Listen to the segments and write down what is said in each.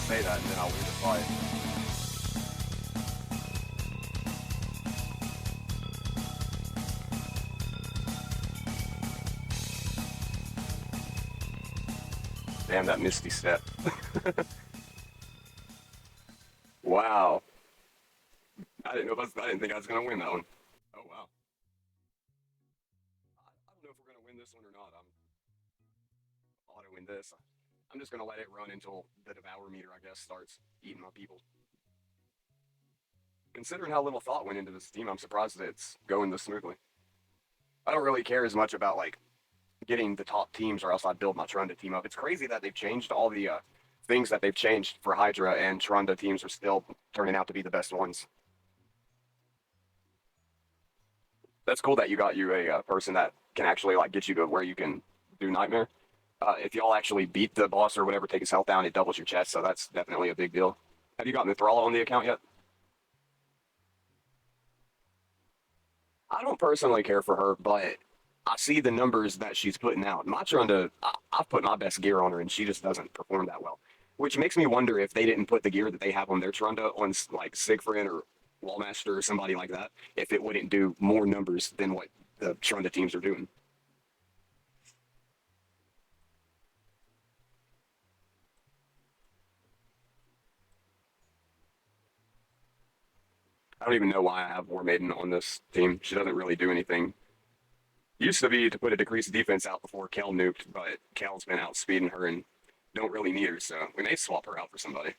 say that, and then I'll lose the fight. Damn, that misty step. Wow. I didn't think I was gonna win that one. Oh wow. I don't know if we're gonna win this one or not. I'm auto-win this. I'm just gonna let it run until the devour meter, I guess, starts eating my people. Considering how little thought went into this team, I'm surprised that it's going this smoothly. I don't really care as much about like getting the top teams, or else I'd build my Trunda team up. It's crazy that they've changed all the things that they've changed for Hydra, and Trunda teams are still turning out to be the best ones. That's cool that you got you a person that can actually like get you to where you can do Nightmare. If y'all actually beat the boss or whatever, take his health down, it doubles your chest, so that's definitely a big deal. Have you gotten the Thrall on the account yet? I don't personally care for her, but I see the numbers that she's putting out. My Trunda, I've put my best gear on her, and she just doesn't perform that well. Which makes me wonder if they didn't put the gear that they have on their Trunda on like Sigfrid or Wallmaster or somebody like that, if it wouldn't do more numbers than what the Trunda teams are doing. I don't even know why I have War Maiden on this team. She doesn't really do anything. Used to be to put a decreased defense out before Kel nuked, but Kel's been outspeeding her and don't really need her, so we may swap her out for somebody.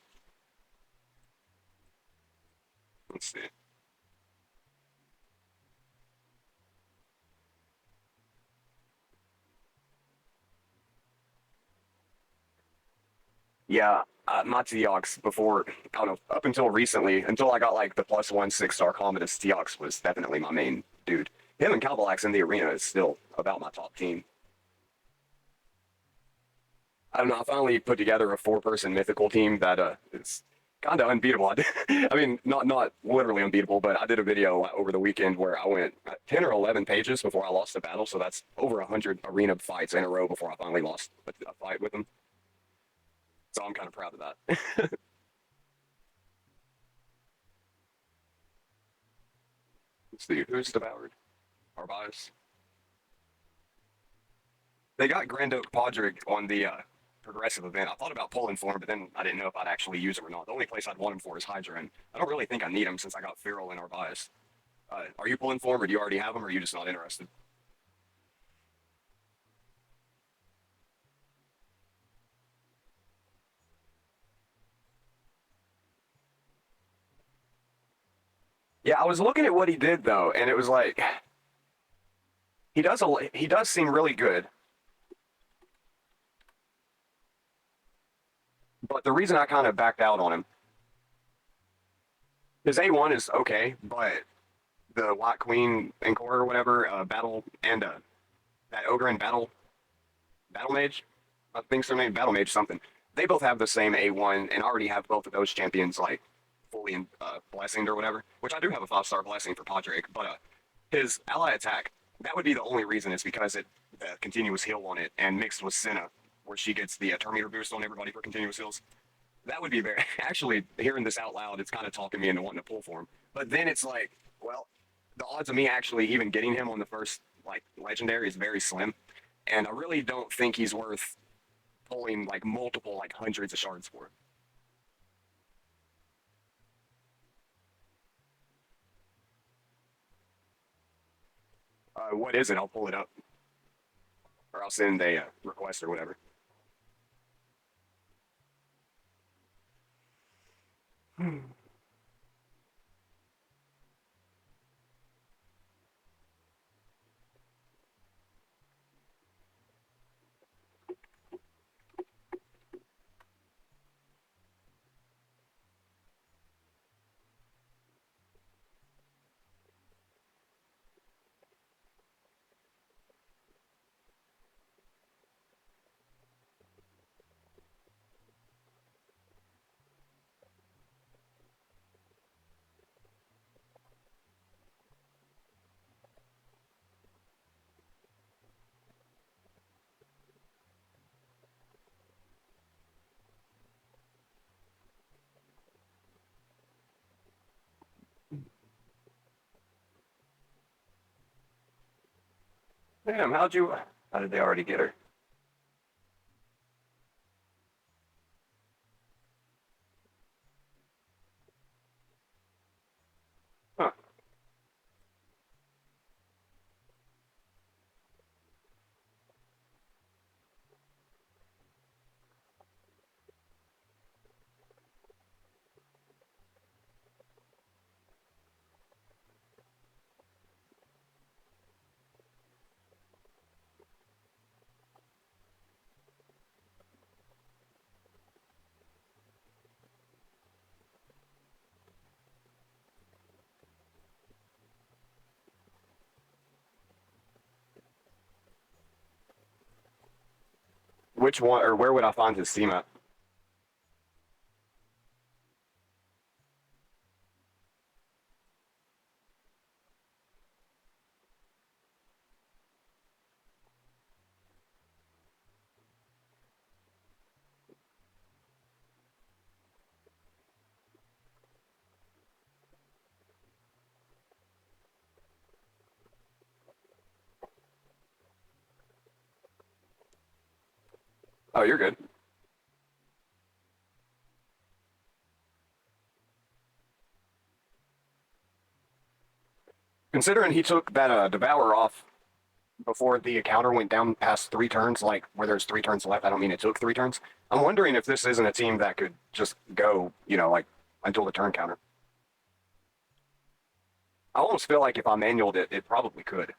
Let's see. Yeah, my Teox before, I don't know, up until recently, until I got like the +1 6-star Commodus, Teox was definitely my main dude. Him and Calvalax in the arena is still about my top team. I don't know, I finally put together a four-person mythical team that is kind of unbeatable. I mean, not literally unbeatable, but I did a video over the weekend where I went 10 or 11 pages before I lost the battle, so that's over 100 arena fights in a row before I finally lost a fight with them. So I'm kind of proud of that. Let's see, who's devoured? Arbias. They got Grand Oak Podrick on the progressive event. I thought about pulling for him, but then I didn't know if I'd actually use him or not. The only place I'd want him for is Hydra, and I don't really think I need him since I got Feral and Arbias. Are you pulling for him, or do you already have him, or are you just not interested? Yeah, I was looking at what he did though, and it was like he does seem really good, but the reason I kind of backed out on him, his A1 is okay, but the White Queen and Core or whatever battle and that ogre and battle mage, I think so named battle mage something. They both have the same A1, and I already have both of those champions like fully in, blessinged or whatever. Which I do have a 5-star blessing for Podrick, but his ally attack, that would be the only reason, is because it the continuous heal on it, and mixed with Senna, where she gets the turn meter boost on everybody for continuous heals. That would be very actually hearing this out loud. It's kind of talking me into wanting to pull for him. But then it's like, well, the odds of me actually even getting him on the first like legendary is very slim, and I really don't think he's worth pulling like multiple like hundreds of shards for. What is it? I'll pull it up, or I'll send a request or whatever. Damn, how did they already get her? Huh. Which one, or where would I find his team at? Oh, you're good. Considering he took that Devour off before the counter went down past 3 turns, like where there's 3 turns left. I don't mean it took 3 turns. I'm wondering if this isn't a team that could just go, like until the turn counter. I almost feel like if I manualed it, it probably could.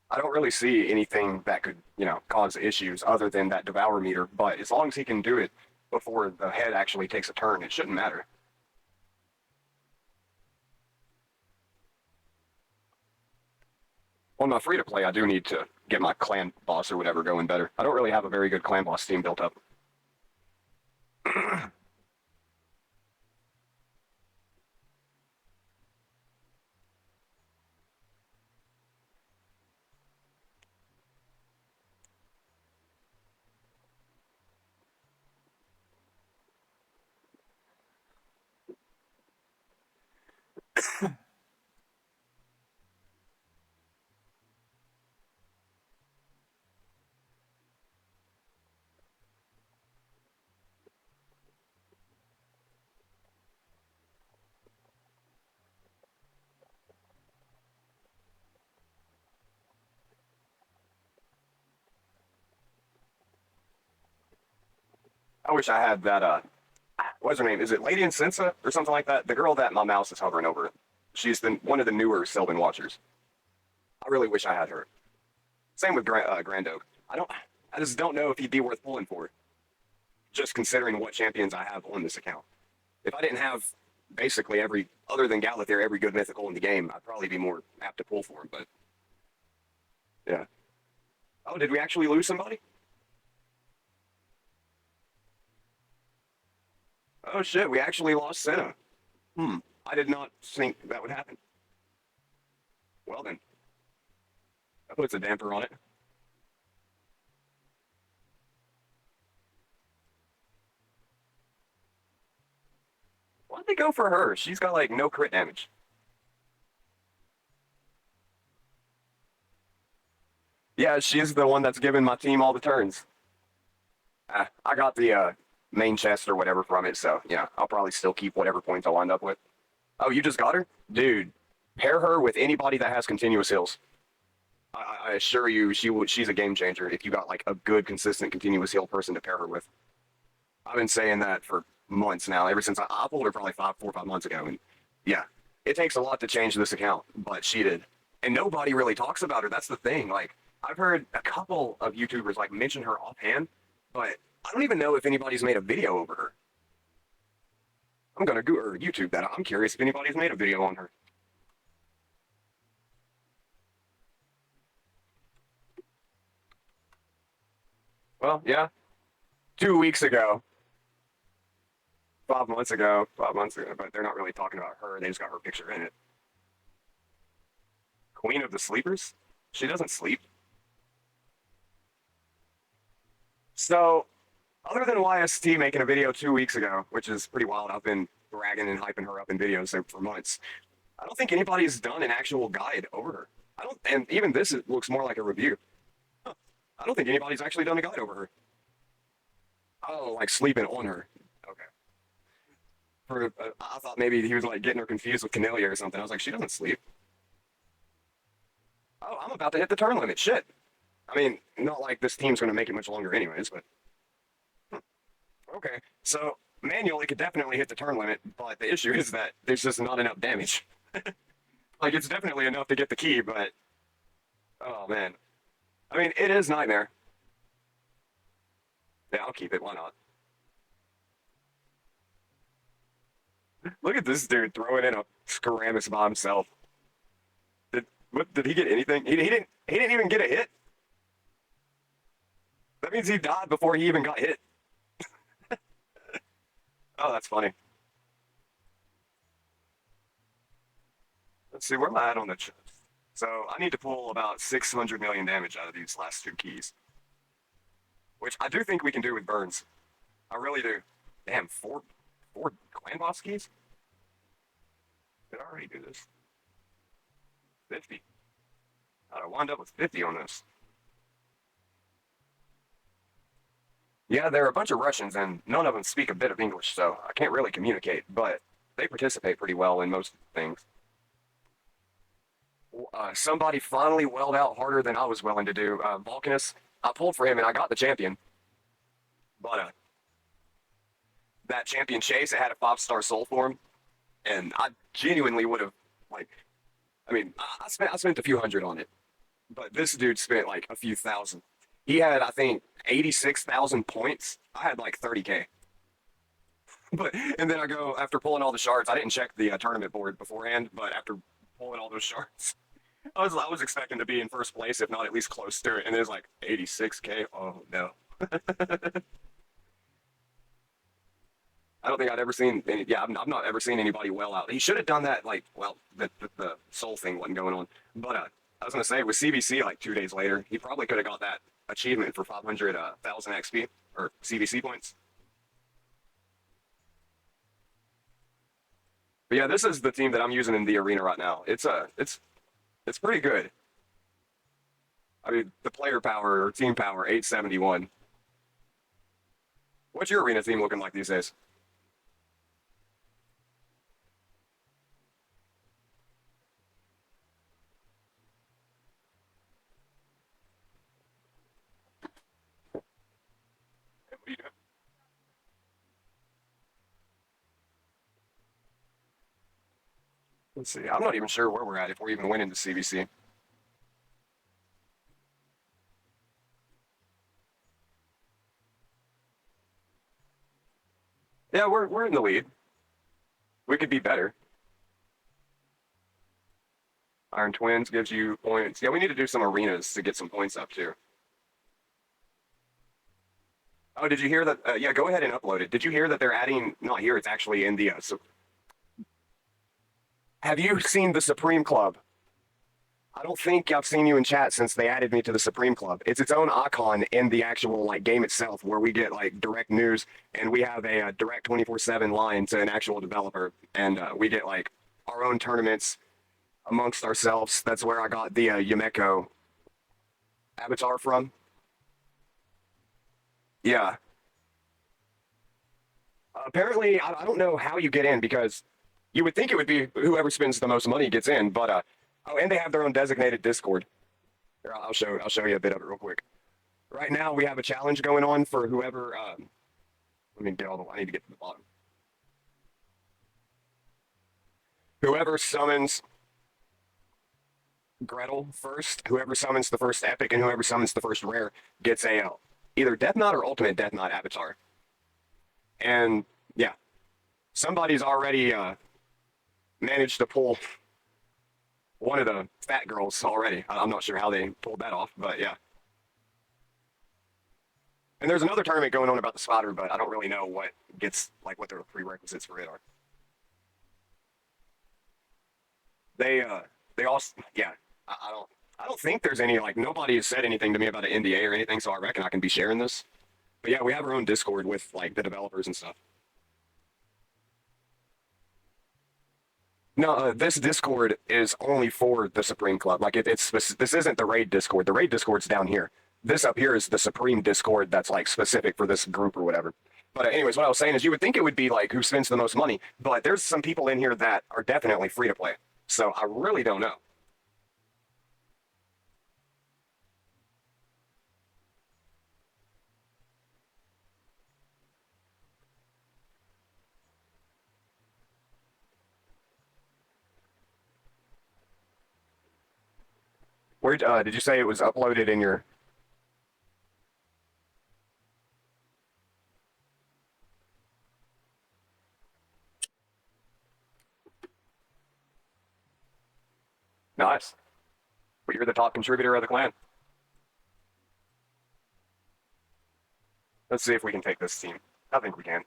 I don't really see anything that could, cause issues other than that Devour meter. But as long as he can do it before the head actually takes a turn, it shouldn't matter. On my free to play, I do need to get my clan boss or whatever going better. I don't really have a very good clan boss team built up. I wish I had that. What's her name? Is it Lady Insensa or something like that? The girl that my mouse is hovering over. She's one of the newer Sylvan Watchers. I really wish I had her. Same with Grand Oak. I just don't know if he'd be worth pulling for. Just considering what champions I have on this account. If I didn't have basically every other than Galather, every good mythical in the game, I'd probably be more apt to pull for him. But yeah. Oh, did we actually lose somebody? Oh shit, we actually lost Senna. Hmm. I did not think that would happen. Well then, that puts a damper on it. Why'd they go for her? She's got like no crit damage. Yeah, she's the one that's giving my team all the turns. I got the main chest or whatever from it, so yeah, I'll probably still keep whatever points I wind up with. Oh, you just got her? Dude, pair her with anybody that has continuous heals. I assure you, she's a game changer if you got like a good, consistent, continuous heal person to pair her with. I've been saying that for months now, ever since I pulled her probably 4 or 5 months ago, and yeah, it takes a lot to change this account, but she did, and nobody really talks about her. That's the thing. Like I've heard a couple of YouTubers like mention her offhand, but I don't even know if anybody's made a video over her. I'm gonna go or YouTube that. I'm curious if anybody's made a video on her. Well, yeah, 2 weeks ago, 5 months ago, but they're not really talking about her. They just got her picture in it. Queen of the Sleepers? She doesn't sleep. So, other than YST making a video 2 weeks ago, which is pretty wild, I've been bragging and hyping her up in videos for months. I don't think anybody's done an actual guide over her. I don't, and even this looks more like a review. Huh. I don't think anybody's actually done a guide over her. Oh, like sleeping on her. Okay. I thought maybe he was like getting her confused with Canelia or something. I was like, she doesn't sleep. Oh, I'm about to hit the turn limit. Shit. I mean, not like this team's going to make it much longer, anyways. But okay. So manual, it could definitely hit the turn limit, but the issue is that there's just not enough damage. Like it's definitely enough to get the key, but oh man. I mean, it is nightmare. Yeah, I'll keep it. Why not? Look at this dude throwing in a Scaramus by himself. Did he get anything? He didn't even get a hit. That means he died before he even got hit. Oh, that's funny. Let's see, where am I at on the chest? So I need to pull about 600 million damage out of these last two keys, which I do think we can do with Burns. I really do. Damn, four clan boss keys? Did I already do this? 50. I'd wind up with 50 on this. Yeah, there are a bunch of Russians, and none of them speak a bit of English, so I can't really communicate, but they participate pretty well in most things. Somebody finally welled out harder than I was willing to do. Vulcanus, I pulled for him and I got the champion, but that champion chase, it had a 5-star soul form, and I genuinely would have, like, I mean, I spent a few hundred on it, but this dude spent like a few thousand. He had, I think, 86,000 points. I had like 30K. But and then I go after pulling all the shards. I didn't check the tournament board beforehand, but after pulling all those shards, I was expecting to be in first place, if not at least close to it. And it was like 86K. Oh no. I don't think I'd ever seen any. Yeah, I've not ever seen anybody well out. He should have done that. Like, well, the soul thing wasn't going on. But I was gonna say with CVC like 2 days later, he probably could have got that achievement for 500,000 XP or CVC points. But yeah, this is the team that I'm using in the arena right now. It's pretty good. I mean, the player power or team power 871. What's your arena team looking like these days? What are you doing? Let's see. I'm not even sure where we're at if we're even winning the CVC. Yeah, we're in the lead. We could be better. Iron Twins gives you points. Yeah, we need to do some arenas to get some points up too. Oh, did you hear that? Yeah, go ahead and upload it. Did you hear that they're adding? Not here. It's actually in the. So, have you seen the Supreme Club? I don't think I've seen you in chat since they added me to the Supreme Club. It's its own icon in the actual like game itself, where we get like direct news, and we have a, direct 24/7 line to an actual developer, and we get like our own tournaments amongst ourselves. That's where I got the Yumeko avatar from. Yeah. Apparently, I don't know how you get in because you would think it would be whoever spends the most money gets in, but oh, and they have their own designated Discord. Here, I'll show you a bit of it real quick. Right now, we have a challenge going on for whoever. Let me get all the. I need to get to the bottom. Whoever summons Gretel first, whoever summons the first epic, and whoever summons the first rare gets a either Death Knot or Ultimate Death Knot avatar. And yeah, somebody's already managed to pull one of the fat girls already. I'm not sure how they pulled that off, but yeah. And there's another tournament going on about the spider, but I don't really know what gets like what the prerequisites for it are. They also yeah. I don't think there's any like nobody has said anything to me about an NDA or anything, so I reckon I can be sharing this. But yeah, we have our own Discord with like the developers and stuff. No, this Discord is only for the Supreme Club. Like this isn't the raid Discord. The raid Discord's down here. This up here is the Supreme Discord that's like specific for this group or whatever. But anyways, what I was saying is you would think it would be like who spends the most money, but there's some people in here that are definitely free to play. So I really don't know. Where did you say it was uploaded in your? Nice. Well, you're the top contributor of the clan. Let's see if we can take this team. I think we can.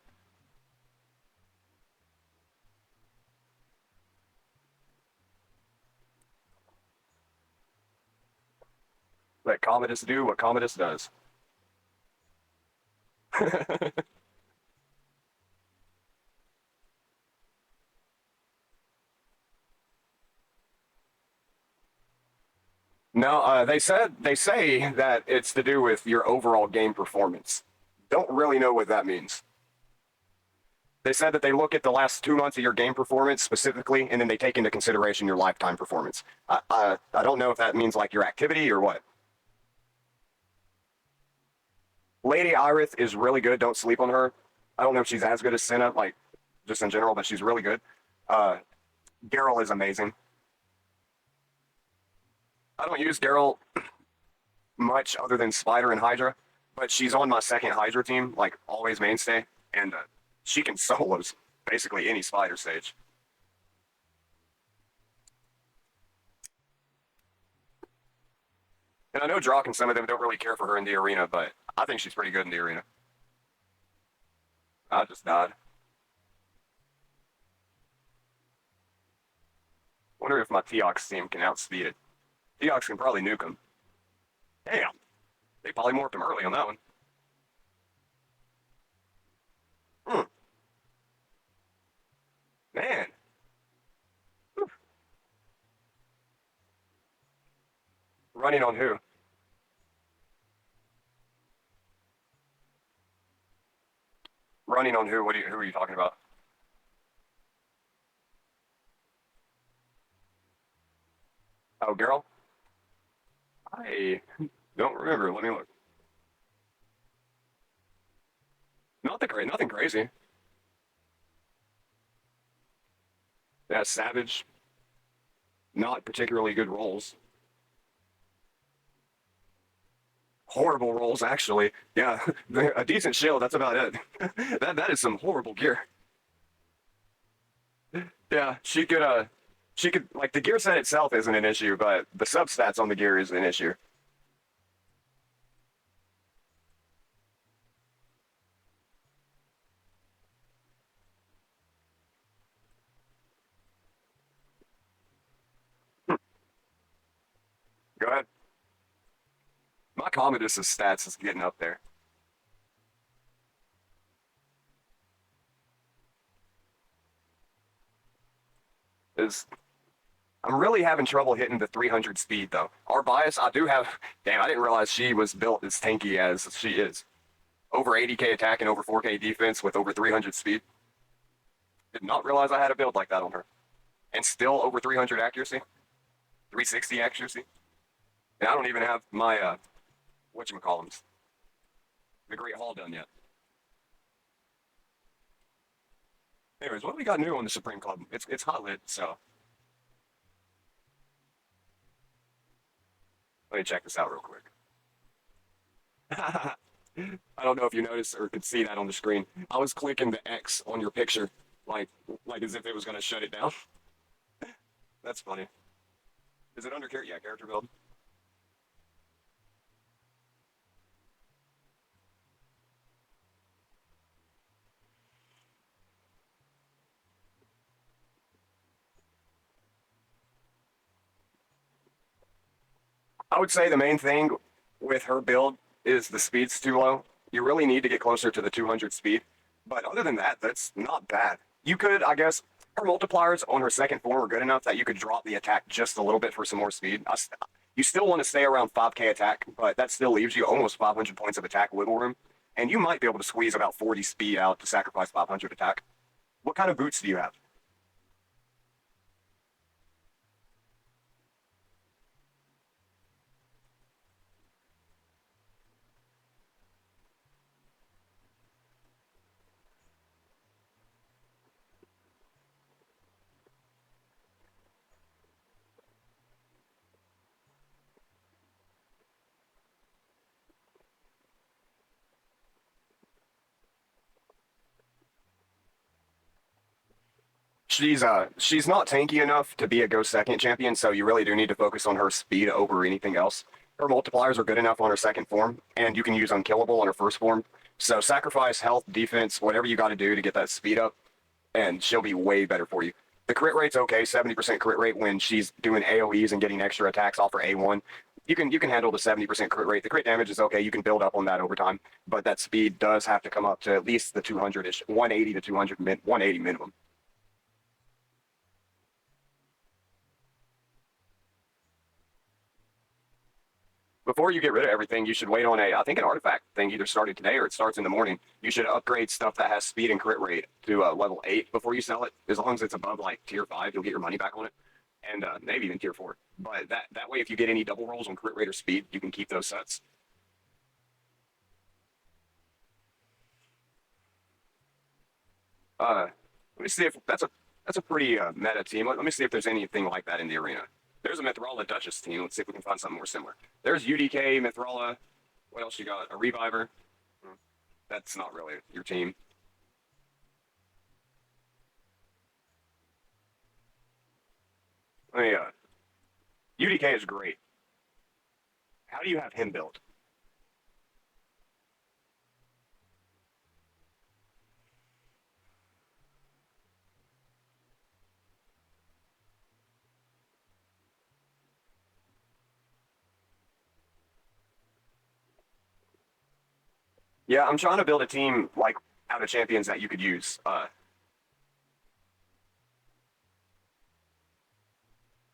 Let Commodus do what Commodus does. No, they say that it's to do with your overall game performance. Don't really know what that means. They said that they look at the last 2 months of your game performance specifically, and then they take into consideration your lifetime performance. I don't know if that means like your activity or what. Lady Irith is really good. Don't sleep on her. I don't know if she's as good as Senna, like just in general, but she's really good. Uh, Geralt is amazing. I don't use Geralt much other than Spider and Hydra, but she's on my second Hydra team, like always mainstay, and she can solos basically any Spider stage. And I know Drock and some of them don't really care for her in the arena, but I think she's pretty good in the arena. I just died. Wonder if my Teox team can outspeed it. Teox can probably nuke him. Damn, they polymorphed him early on that one. Hmm, man. Whew. Running on who? Running on who? Who are you talking about? Oh, girl? I don't remember. Let me look. Nothing crazy. Yeah, Savage. Not particularly good rolls. Horrible rolls, actually. Yeah, a decent shield. That's about it. That is some horrible gear. Yeah, she could like the gear set itself isn't an issue, but the substats on the gear is an issue. Go ahead. My Commodus' stats is getting up there. Is I'm really having trouble hitting the 300 speed though. Our bias, I do have. Damn, I didn't realize she was built as tanky as she is. Over 80k attack and over 4k defense with over 300 speed. Did not realize I had a build like that on her. And still over 300 accuracy, 360 accuracy. And I don't even have my whatchamacallums, the Great Hall done yet. Anyways, what do we got new on the Supreme Club? It's hot lit, so let me check this out real quick. I don't know if you noticed or could see that on the screen. I was clicking the X on your picture, like like as if it was gonna shut it down. That's funny. Is it under character? Yeah, character build. I would say the main thing with her build is the speed's too low. You really need to get closer to the 200 speed. But other than that, that's not bad. You could, I guess, Her multipliers on her second form are good enough that you could drop the attack just a little bit for some more speed. You still want to stay around 5k attack, but that still leaves you almost 500 points of attack wiggle room, and you might be able to squeeze about 40 speed out to sacrifice 500 attack. What kind of boots do you have? She's not tanky enough to be a go second champion, so you really do need to focus on her speed over anything else. Her multipliers are good enough on her second form, and you can use unkillable on her first form. So sacrifice health, defense, whatever you got to do to get that speed up, and she'll be way better for you. The crit rate's okay, 70% crit rate when she's doing AoEs and getting extra attacks off her A1. You can handle the 70% crit rate. The crit damage is okay. You can build up on that over time, but that speed does have to come up to at least the 200-ish, 180 to 200, 180 minimum. Before you get rid of everything, you should wait on I think an artifact thing either started today or it starts in the morning. You should upgrade stuff that has speed and crit rate to level 8 before you sell it. As long as it's above like tier 5, you'll get your money back on it. And maybe even tier 4. But that way, if you get any double rolls on crit rate or speed, you can keep those sets. Let me see if that's a pretty meta team. Let me see if there's anything like that in the arena. There's a Mithrala Duchess team. Let's see if we can find something more similar. There's UDK, Mithrala. What else you got? A Reviver. Hmm, That's not really your team. I mean, UDK is great. How do you have him built? Yeah, I'm trying to build a team like out of champions that you could use.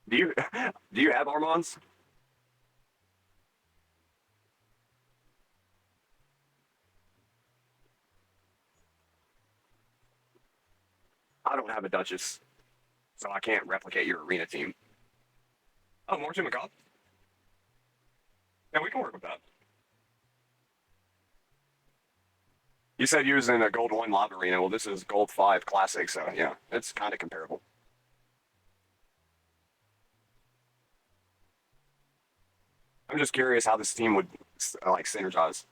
Do you do you have Armons? I don't have a Duchess, so I can't replicate your arena team. Oh, Morton McCall? Yeah, we can work with that. You said you was in a Gold 1 Live Arena. Well, this is Gold 5 Classic, so yeah, it's kind of comparable. I'm just curious how this team would like synergize.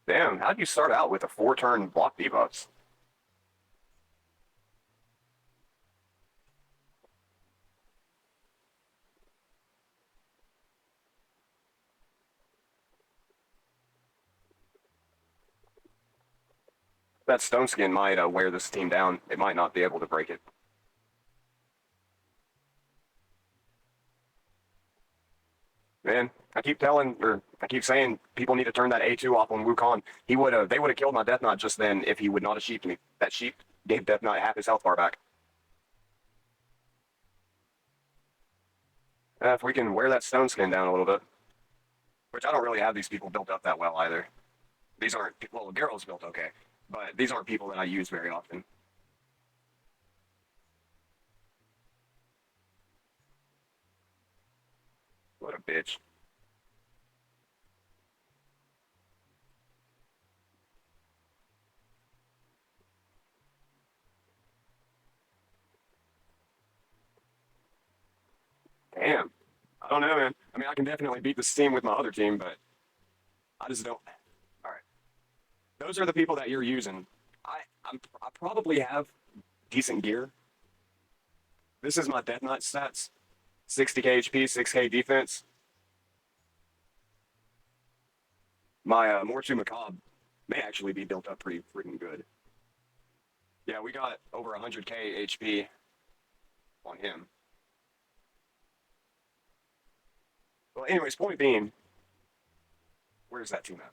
Damn, how do you start out with a 4-turn block debuffs? That Stone Skin might wear this team down. It might not be able to break it. Man, I keep saying people need to turn that A2 off on Wukong. They would have killed my Death Knight just then if he would not have sheeped me. That sheep gave Death Knight half his health bar back. If we can wear that Stone Skin down a little bit, which I don't really have these people built up that well either. These aren't, well, Geralt's built okay, but these aren't people that I use very often. What a bitch. Damn. I don't know, man. I mean, I can definitely beat this team with my other team, but I just don't. All right. Those are the people that you're using. I probably have decent gear. This is my Death Knight stats: 60k HP, 6k defense. My Mortu Macabre may actually be built up pretty freaking good. Yeah, we got over 100k HP. on him. Well, anyways, point being, where's that team at?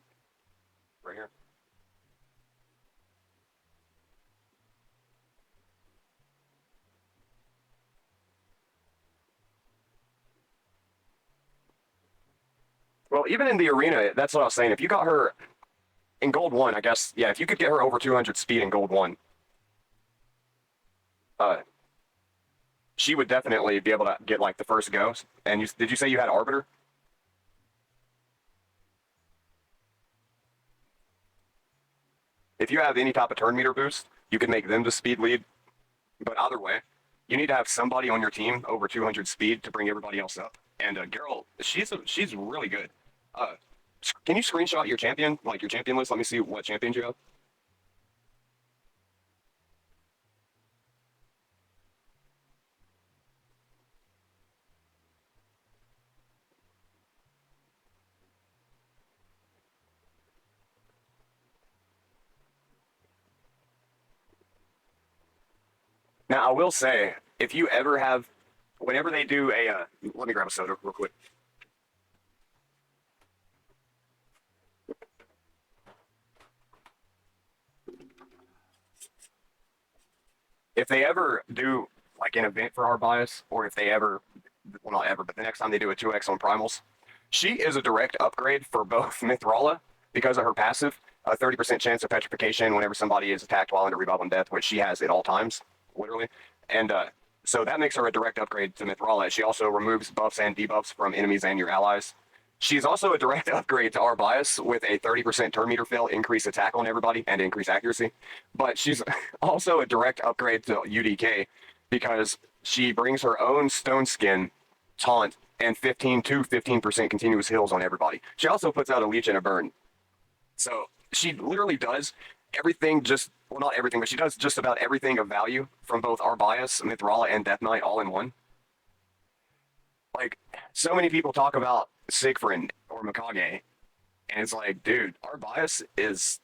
Right here. Well, even in the arena, that's what I was saying. If you got her in gold one, I guess, yeah, if you could get her over 200 speed in gold one, uh, she would definitely be able to get like the first go. And did you say you had Arbiter? If you have any type of turn meter boost, you can make them the speed lead. But either way, you need to have somebody on your team over 200 speed to bring everybody else up. And Geralt, she's really good. Uh, can you screenshot your champion, like your champion list? Let me see what champions you have. Now, I will say, if you ever have, whenever they do a, let me grab a soda real quick. If they ever do like an event for our bias, or if they ever, well, not ever, but the next time they do a 2x on primals, she is a direct upgrade for both Mithrala because of her passive, a 30% chance of petrification whenever somebody is attacked while under revival and death, which she has at all times, literally. And so that makes her a direct upgrade to Mithrala. She also removes buffs and debuffs from enemies and your allies. She's also a direct upgrade to our bias with a 30% turn meter fill, increase attack on everybody, and increase accuracy. But she's also a direct upgrade to UDK because she brings her own stone skin, taunt, and 15 to 15% continuous heals on everybody. She also puts out a leech and a burn. So she literally does everything, just, well, not everything, but she does just about everything of value from both our bias, Mithrala, and Death Knight all in one. Like, so many people talk about Sigfrid or Mikage, and it's like, dude, our bias is,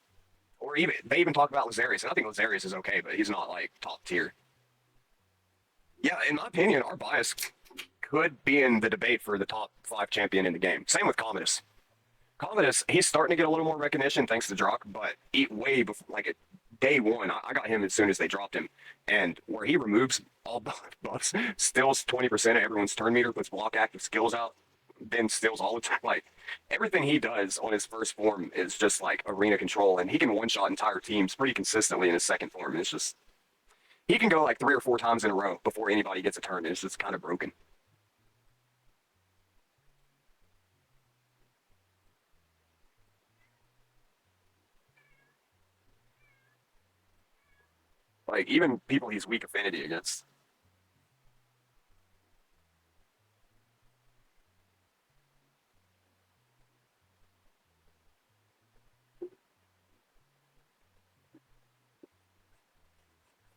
or even, they even talk about Lazarius, and I think Lazarius is okay, but he's not like top tier. Yeah, in my opinion, our bias could be in the debate for the top five champion in the game. Same with Commodus. Commodus, he's starting to get a little more recognition thanks to Drock, but way before, like at day one, I got him as soon as they dropped him. And where he removes all buffs, steals 20% of everyone's turn meter, puts block active skills out, then steals all the time. Like, everything he does on his first form is just like arena control, and he can one-shot entire teams pretty consistently in his second form. It's just, he can go like 3 or 4 times in a row before anybody gets a turn. It's just kind of broken. Like, even people he's weak affinity against.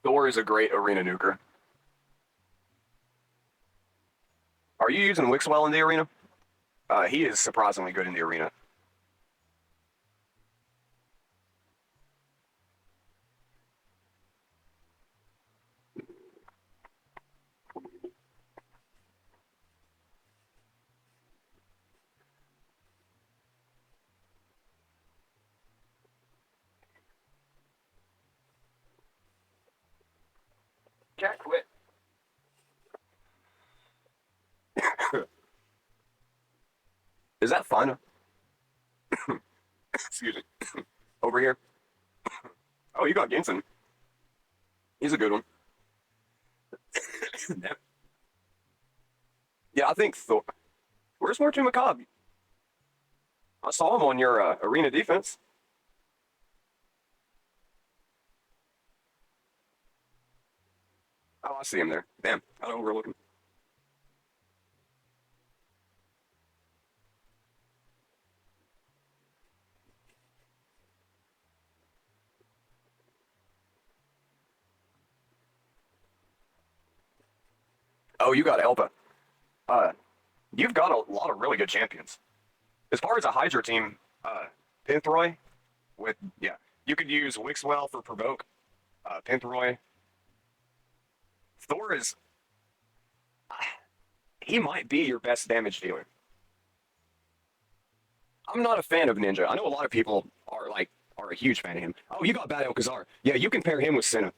Thor is a great arena nuker. Are you using Wixwell in the arena? He is surprisingly good in the arena. Can't quit. Is that fun? Excuse me. Over here. Oh, you got Ginson. He's a good one. Yeah, I think Thor. Where's Mortu Macabre? I saw him on your arena defense. Oh, I see him there. Damn, I don't overlook him. Oh, you got Elba. Uh, you've got a lot of really good champions. As far as a Hydra team, Pinthroy with, yeah, you could use Wixwell for provoke. Pinthroy. Thor is he might be your best damage dealer. I'm not a fan of Ninja. I know a lot of people are a huge fan of him. Oh, you got Bad Alcazar. Yeah, you can pair him with Senna.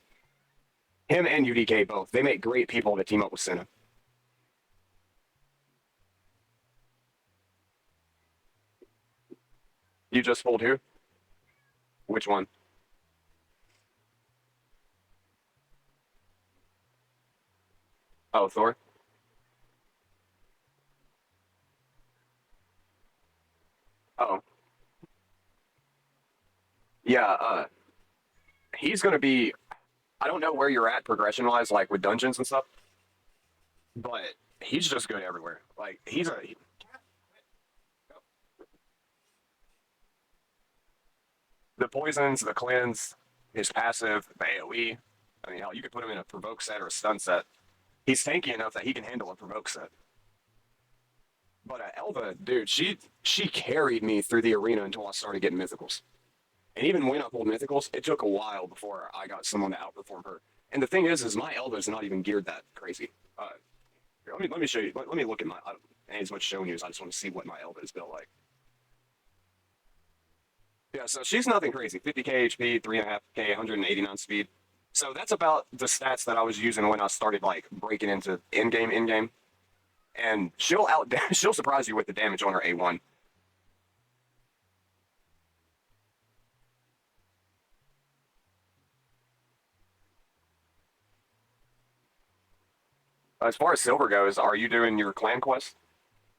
Him and UDK both. They make great people to team up with Senna. You just pulled who? Which one? Oh, Thor. Oh, yeah. He's gonna be. I don't know where you're at progression wise, like with dungeons and stuff, but he's just good everywhere. Like he's a the poisons, the cleanse, his passive, the AOE. I mean, hell, you could put him in a provoke set or a stun set. He's tanky enough that he can handle a provoke set. But Elva, dude, she carried me through the arena until I started getting mythicals. And even when I pulled mythicals, it took a while before I got someone to outperform her. And the thing is my Elva is not even geared that crazy. Here, let me show you. Let me look at my. And as much showing you as I just want to see what my Elva is built like. Yeah, so she's nothing crazy. 50k HP, 3.5k, 189 speed. So that's about the stats that I was using when I started like breaking into in game. And she'll surprise you with the damage on her A1. As far as silver goes, are you doing your clan quest?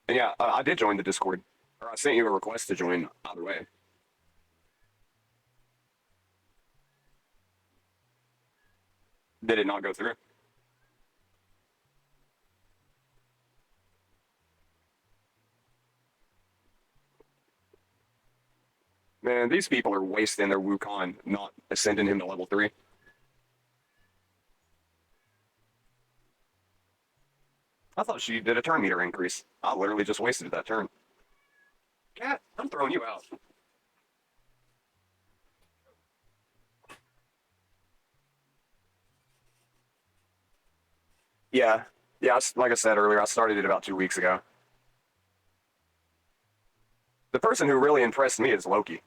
And yeah, I did join the Discord, or I sent you a request to join. Either way, did it not go through? Man, these people are wasting their Wukong, not ascending him to level 3. I thought she did a turn meter increase. I literally just wasted that turn. Cat, I'm throwing you out. Yeah, yeah. Like I said earlier, I started it about 2 weeks ago. The person who really impressed me is Loki.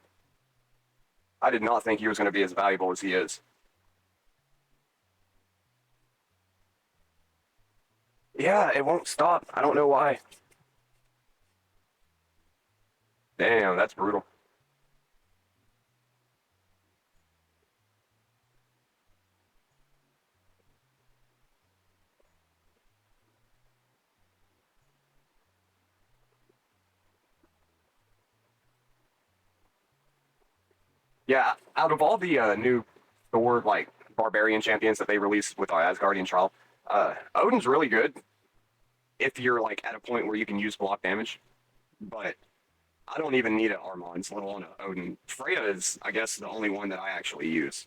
I did not think he was going to be as valuable as he is. Yeah, it won't stop. I don't know why. Damn, that's brutal. Yeah, out of all the new Thor like barbarian champions that they released with Asgardian Trial, Odin's really good if you're like at a point where you can use block damage. But I don't even need an Armand, let alone a Odin. Freya is, I guess, the only one that I actually use.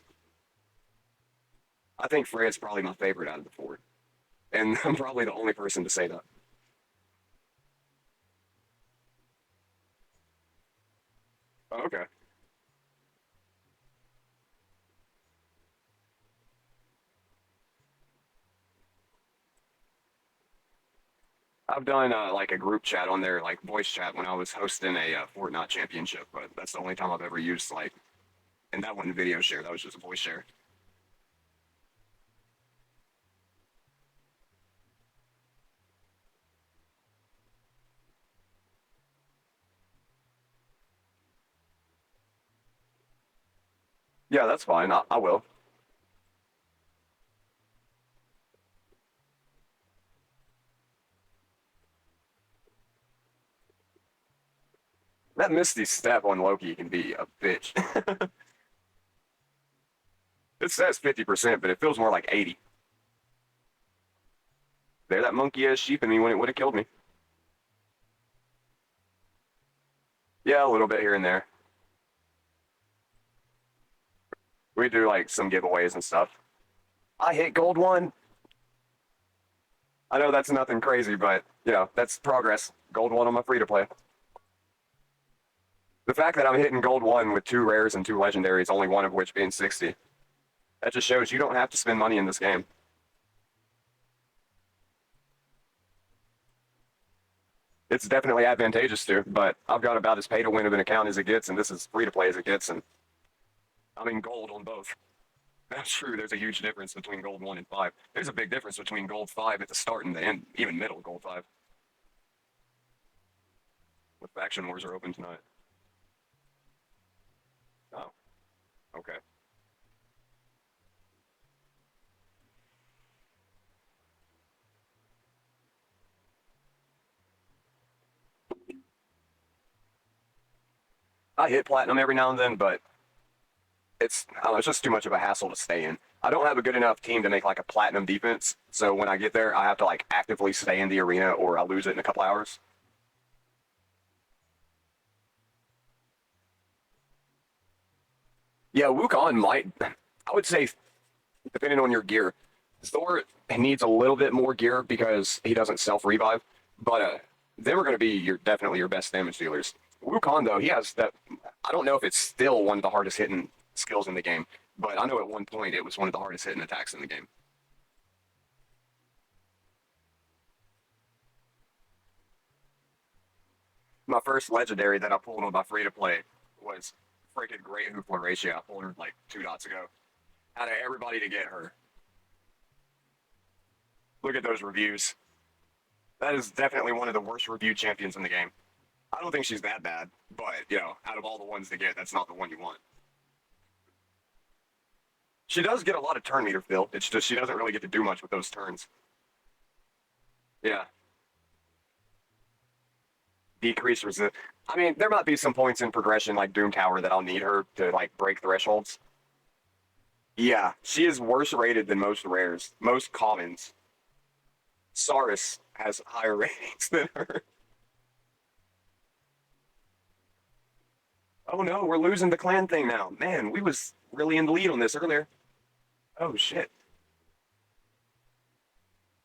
I think Freya's probably my favorite out of the four, and I'm probably the only person to say that. Oh, okay. I've done like a group chat on there, like voice chat, when I was hosting a Fortnite championship, but that's the only time I've ever used like, and that wasn't video share, that was just a voice share. Yeah, that's fine. I will. That Misty step on Loki can be a bitch. It says 50%, but it feels more like 80. There, that monkey ass sheep in me when it would have killed me. Yeah, a little bit here and there. We do like some giveaways and stuff. I hit gold one. I know that's nothing crazy, but that's progress. Gold one on my free to play. The fact that I'm hitting gold one with two rares and two legendaries, only one of which being 60, that just shows you don't have to spend money in this game. It's definitely advantageous to, but I've got about as pay to win of an account as it gets, and this is free to play as it gets, and I'm in gold on both. That's true. There's a huge difference between gold 1 and 5. There's a big difference between gold 5 at the start and the end, even middle gold 5. What faction wars are open tonight? Oh, okay. I hit platinum every now and then, but I don't know, it's just too much of a hassle to stay in. I don't have a good enough team to make like a platinum defense, so when I get there, I have to like actively stay in the arena or I lose it in a couple hours. Yeah, Wukong might. I would say, depending on your gear, Thor needs a little bit more gear because he doesn't self revive, but they were going to be definitely your best damage dealers. Wukong though, he has that. I don't know if it's still one of the hardest hitting skills in the game, but I know at one point it was one of the hardest hitting attacks in the game. My first legendary that I pulled on my free to play was freaking Great Hoopla Ratio. I pulled her like 2 dots ago. Out of everybody to get her. Look at those reviews. That is definitely one of the worst reviewed champions in the game. I don't think she's that bad, but out of all the ones to get, that's not the one you want. She does get a lot of turn meter fill. It's just she doesn't really get to do much with those turns. Yeah, decrease resist. I mean, there might be some points in progression like Doom Tower that I'll need her to like break thresholds. Yeah, she is worse rated than most rares, most commons. Saurus has higher ratings than her. Oh no, we're losing the clan thing now. Man, we was really in the lead on this earlier. Oh shit.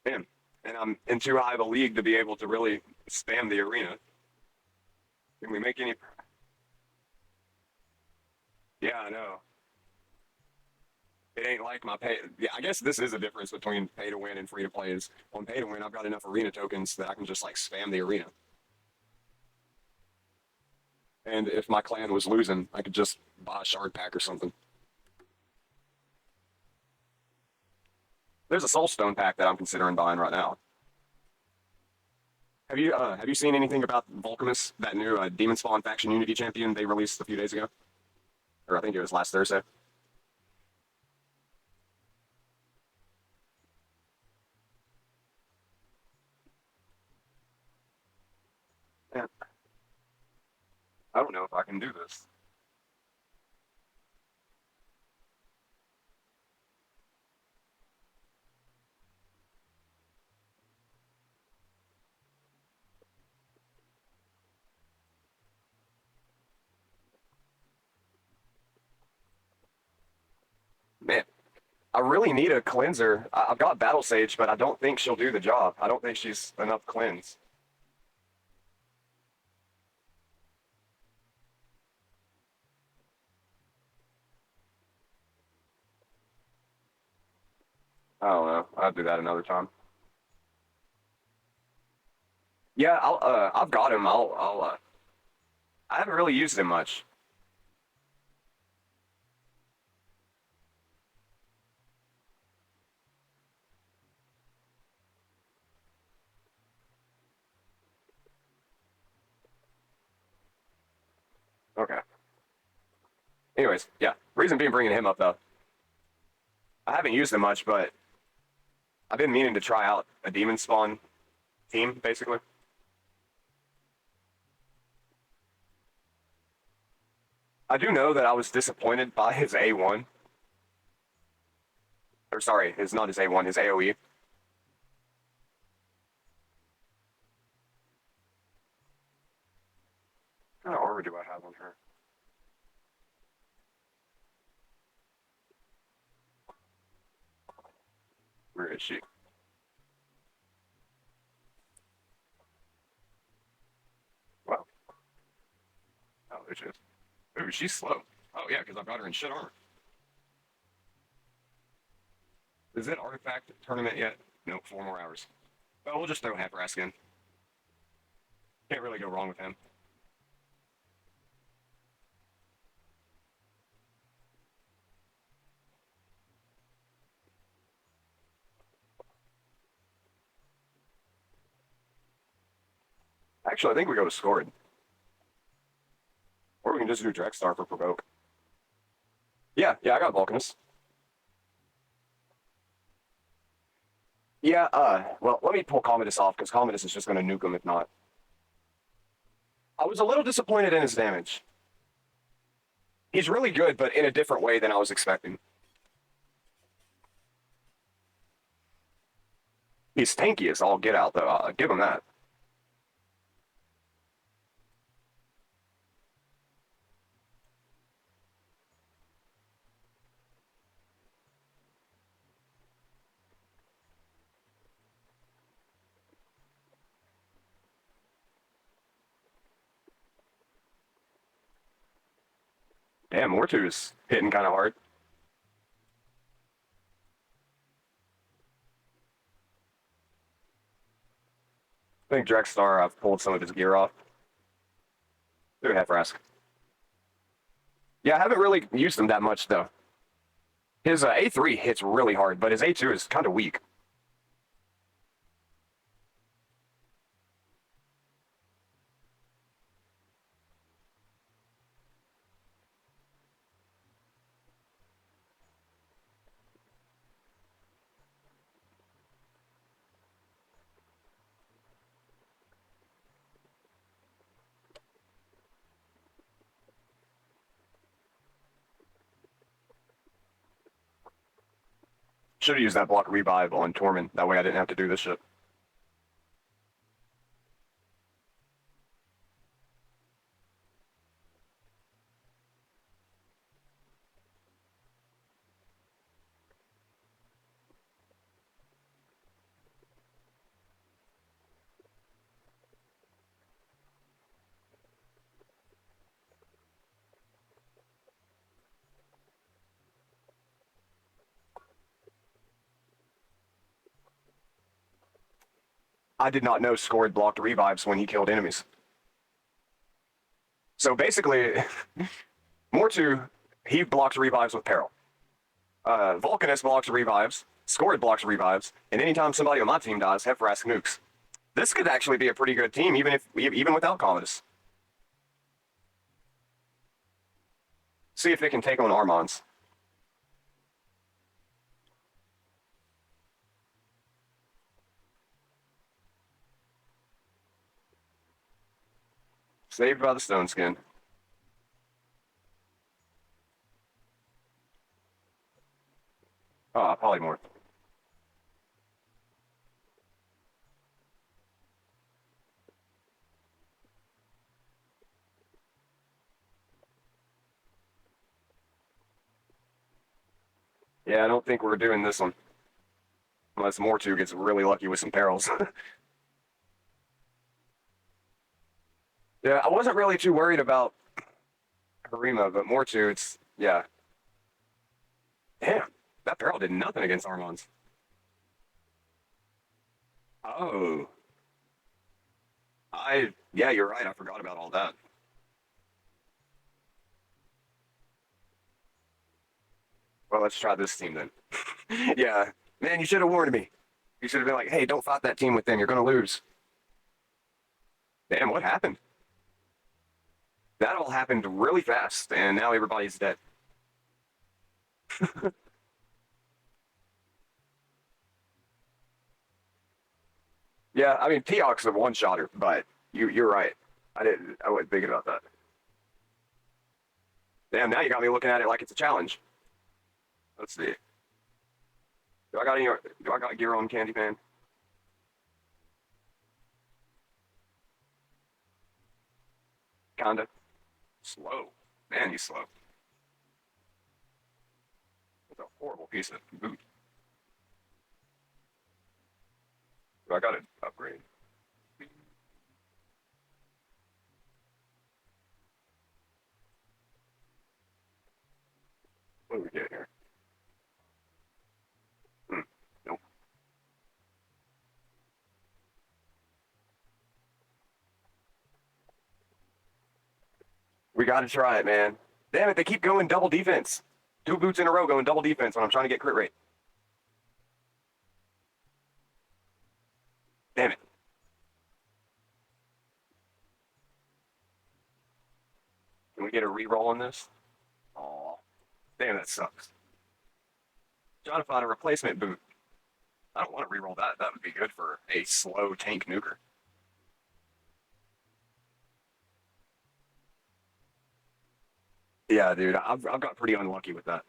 Man. And I'm in too high of a league to be able to really spam the arena. Can we make any? Yeah, I know. It ain't like my pay. Yeah, I guess this is a difference between pay to win and free to play. Is on pay to win, I've got enough arena tokens that I can just like spam the arena. And if my clan was losing, I could just buy a shard pack or something. There's a soul stone pack that I'm considering buying right now. Have you seen anything about Volcamus, that new Demon Spawn faction Unity champion they released a few days ago? Or I think it was last Thursday. Yeah, I don't know if I can do this. Man, I really need a cleanser. I've got Battle Sage, but I don't think she'll do the job. I don't think she's enough cleanse. I don't know. I'll do that another time. Yeah, I've got him. I haven't really used him much. Okay. Anyways, yeah. Reason being bringing him up though. I haven't used him much, but I've been meaning to try out a demon spawn team, basically. I do know that I was disappointed by his A1. Or sorry, his not his A1, his AoE. What kind of armor do I have on her? Where is she? Well, oh, there she is. Ooh, she's slow. Oh yeah, because I've got her in shit armor. Is it artifact tournament yet? Nope, 4 more hours. Well, we'll just throw half rascal in. Can't really go wrong with him. Actually, I think we go to Scored. Or we can just do Drexstar for Provoke. Yeah, I got Vulcanus. Yeah, well, let me pull Commodus off, because Commodus is just going to nuke him if not. I was a little disappointed in his damage. He's really good, but in a different way than I was expecting. He's tanky as all get out, though. I'll give him that. Damn, Mortu's hitting kind of hard. I think Drexstar pulled some of his gear off. Do a half rask. Yeah, I haven't really used him that much, though. His A3 hits really hard, but his A2 is kind of weak. Should have used that block revive on Torment. That way I didn't have to do this shit. I did not know Scored blocked revives when he killed enemies. So basically, Mortu, he blocks revives with Peril. Vulcanus blocks revives. Scored blocks revives. And anytime somebody on my team dies, Hefrask nukes. This could actually be a pretty good team, even without Commodus. See if they can take on Armons. Saved by the Stone Skin. Polymorph. Yeah, I don't think we're doing this one. Unless Mortu gets really lucky with some perils. Yeah, I wasn't really too worried about Harima, but Mortu, it's, yeah. Damn, that peril did nothing against Armons. Oh. Yeah, you're right. I forgot about all that. Well, let's try this team then. Yeah. Man, you should have warned me. You should have been like, hey, don't fight that team with them. You're going to lose. Damn, what happened? That all happened really fast, and now everybody's dead. Yeah, I mean, Teok's a one-shotter, but you're right. I wasn't thinking about that. Damn, now you got me looking at it like it's a challenge. Let's see. Do I got gear on Candyman? Kinda. Slow. Man, he's slow. That's a horrible piece of boot. Do I got to upgrade? What do we get here? Hmm. Nope. We got to try it, man. Damn it, they keep going double defense. 2 boots in a row going double defense when I'm trying to get crit rate. Damn it. Can we get a reroll on this? Aw. Damn, that sucks. Trying to find a replacement boot. I don't want to reroll that. That would be good for a slow tank nuker. Yeah, dude, I've got pretty unlucky with that.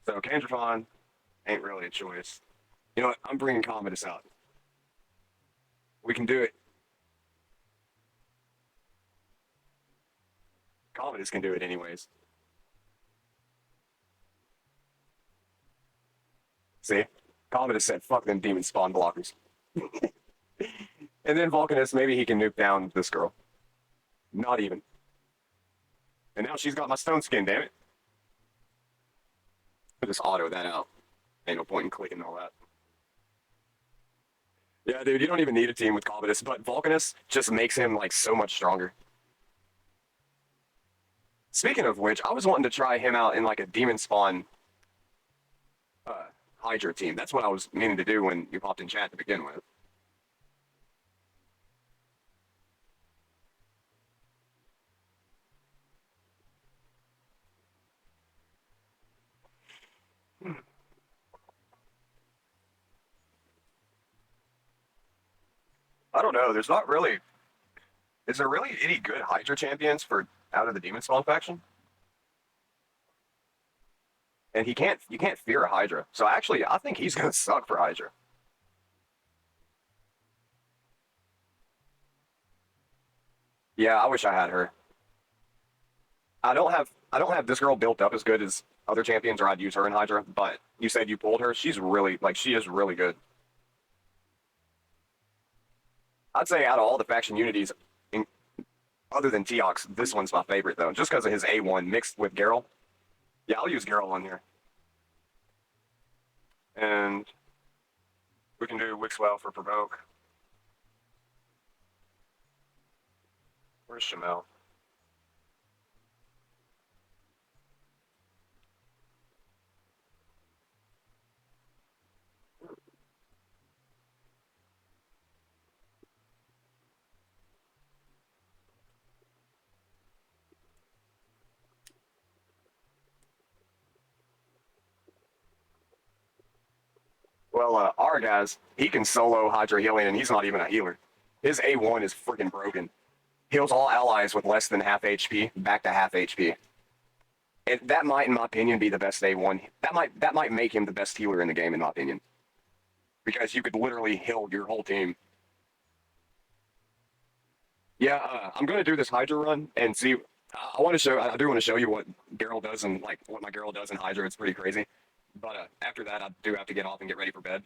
So Kandrafon ain't really a choice. You know what? I'm bringing Commodus out. We can do it. Commodus can do it anyways. See? Commodus said, fuck them demon spawn blockers. And then Vulcanus, maybe he can nuke down this girl. Not even. And now she's got my stone skin, damn it. I'll just auto that out. Ain't no point in clicking all that. Yeah, dude, you don't even need a team with Commodus, but Vulcanus just makes him like so much stronger. Speaking of which, I was wanting to try him out in like a demon spawn Hydra team. That's what I was meaning to do when you popped in chat to begin with. I don't know. There's not really. Is there really any good Hydra champions for out of the demon spawn faction? And he can't. You can't fear a Hydra. So actually, I think he's gonna suck for Hydra. Yeah, I wish I had her. I don't have this girl built up as good as other champions, or I'd use her in Hydra. But you said you pulled her. She's really like she is really good. I'd say out of all the faction unities, in, other than Teox, this one's my favorite though, just because of his A1 mixed with Geralt. Yeah, I'll use Geralt on here, and we can do Wixwell for provoke. Where's Shamel? Well, our guys, he can solo Hydra healing, and he's not even a healer. His A1 is freaking broken. Heals all allies with less than half HP back to half HP. And that might, in my opinion, be the best A1. That might make him the best healer in the game, in my opinion, because you could literally heal your whole team. Yeah, I'm gonna do this Hydra run and see. I want to show. I do want to show you what Geralt does and like what my Geralt does in Hydra. It's pretty crazy. But after that, I do have to get off and get ready for bed.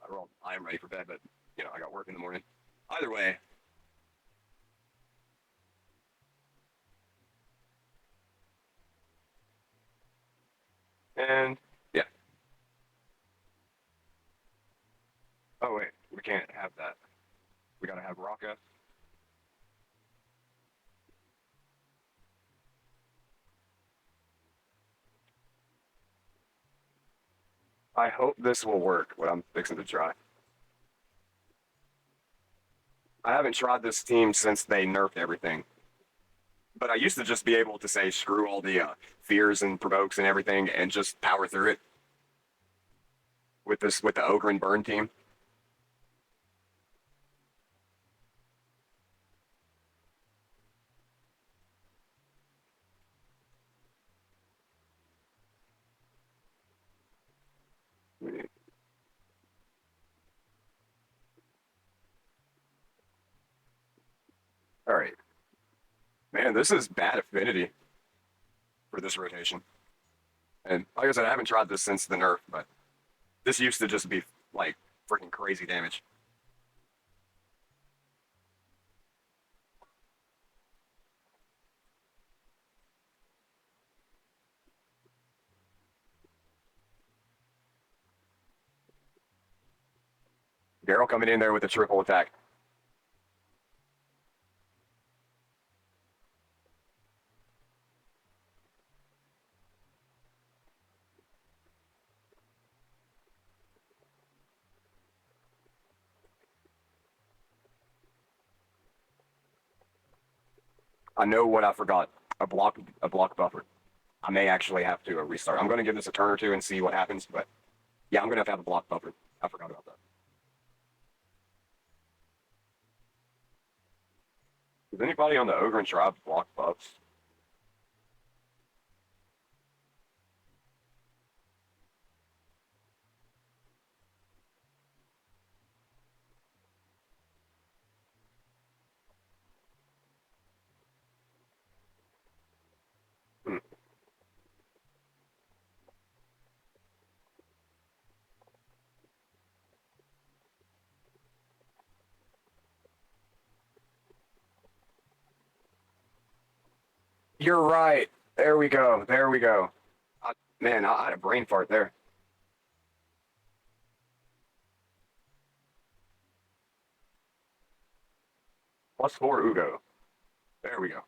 Well, I am ready for bed, but I got work in the morning. Either way, and yeah. Oh wait, we can't have that. We gotta have Raka. I hope this will work. What I'm fixing to try. I haven't tried this team since they nerfed everything. But I used to just be able to say screw all the fears and provokes and everything and just power through it with the ogre and burn team. All right, man, this is bad affinity for this rotation. And like I said, I haven't tried this since the nerf, but this used to just be like freaking crazy damage. Daryl coming in there with a triple attack. I know what I forgot. A block buffer. I may actually have to restart. I'm going to give this a turn or two and see what happens, but yeah, I'm going to have a block buffer. I forgot about that. Does anybody on the Ogre and Tribe block buffs? Hmm. You're right. There we go. There we go. Man, I had a brain fart there. +4 Ugo. There we go.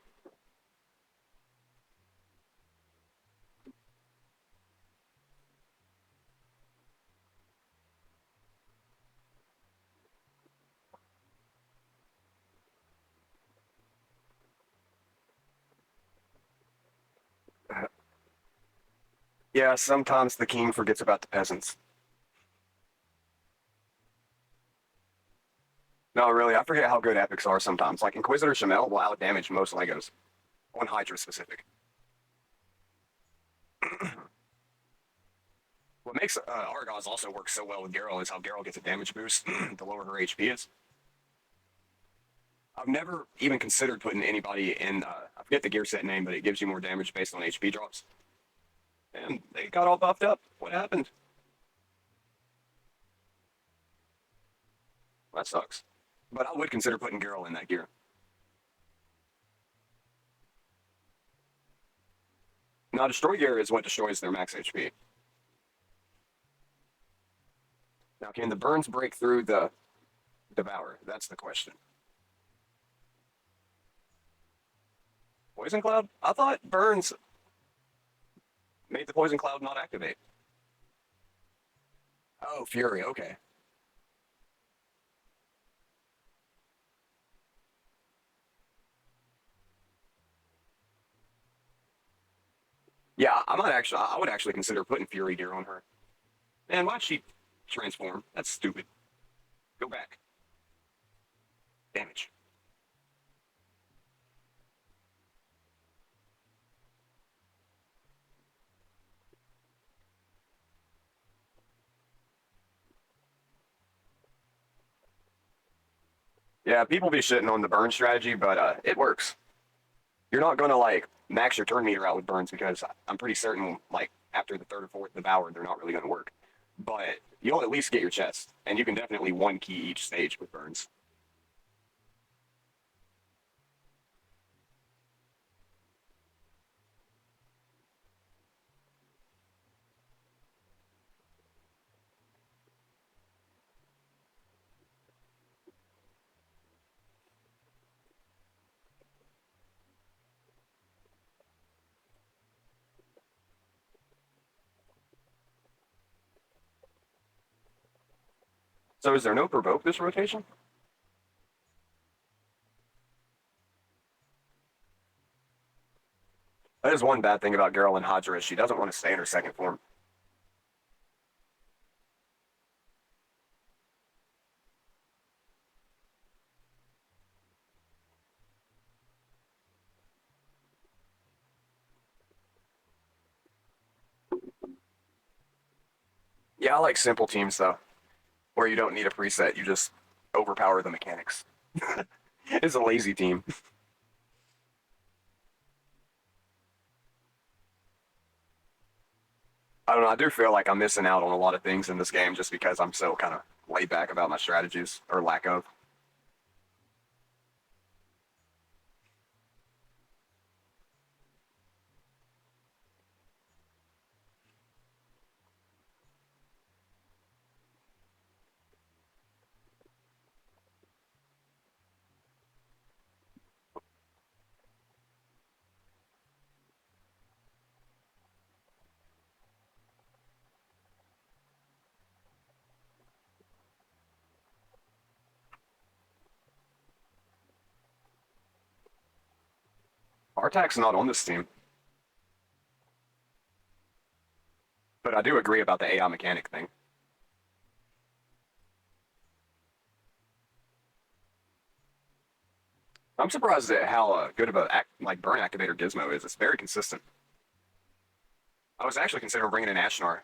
Yeah, sometimes the king forgets about the peasants. No, really, I forget how good epics are sometimes. Like Inquisitor Shamel will outdamage most Legos on Hydra specific. What makes Argos also work so well with Geralt is how Geralt gets a damage boost the lower her HP is. I've never even considered putting anybody in. I forget the gear set name, but it gives you more damage based on HP drops. And they got all buffed up. What happened? That sucks. But I would consider putting Geralt in that gear. Now, Destroy Gear is what destroys their max HP. Now, can the burns break through the Devour? That's the question. Poison Cloud? I thought burns made the Poison Cloud not activate. Oh, Fury, okay. Yeah, I would actually consider putting Fury Gear on her. Man, why'd she transform? That's stupid. Go back. Damage. Yeah, people be shitting on the burn strategy, but it works. You're not gonna like max your turn meter out with burns because I'm pretty certain like after the third or fourth devour they're not really gonna work. But you'll at least get your chest, and you can definitely one key each stage with burns. So is there no provoke this rotation? That is one bad thing about Geralt and Hydra is she doesn't want to stay in her second form. Yeah, I like simple teams though, where you don't need a preset, you just overpower the mechanics. It's a lazy team. I don't know. I do feel like I'm missing out on a lot of things in this game just because I'm so kind of laid back about my strategies or lack of. Artak's not on this team, but I do agree about the AI mechanic thing. I'm surprised at how good of a like burn activator Gizmo is. It's very consistent. I was actually considering bringing in Ashnar.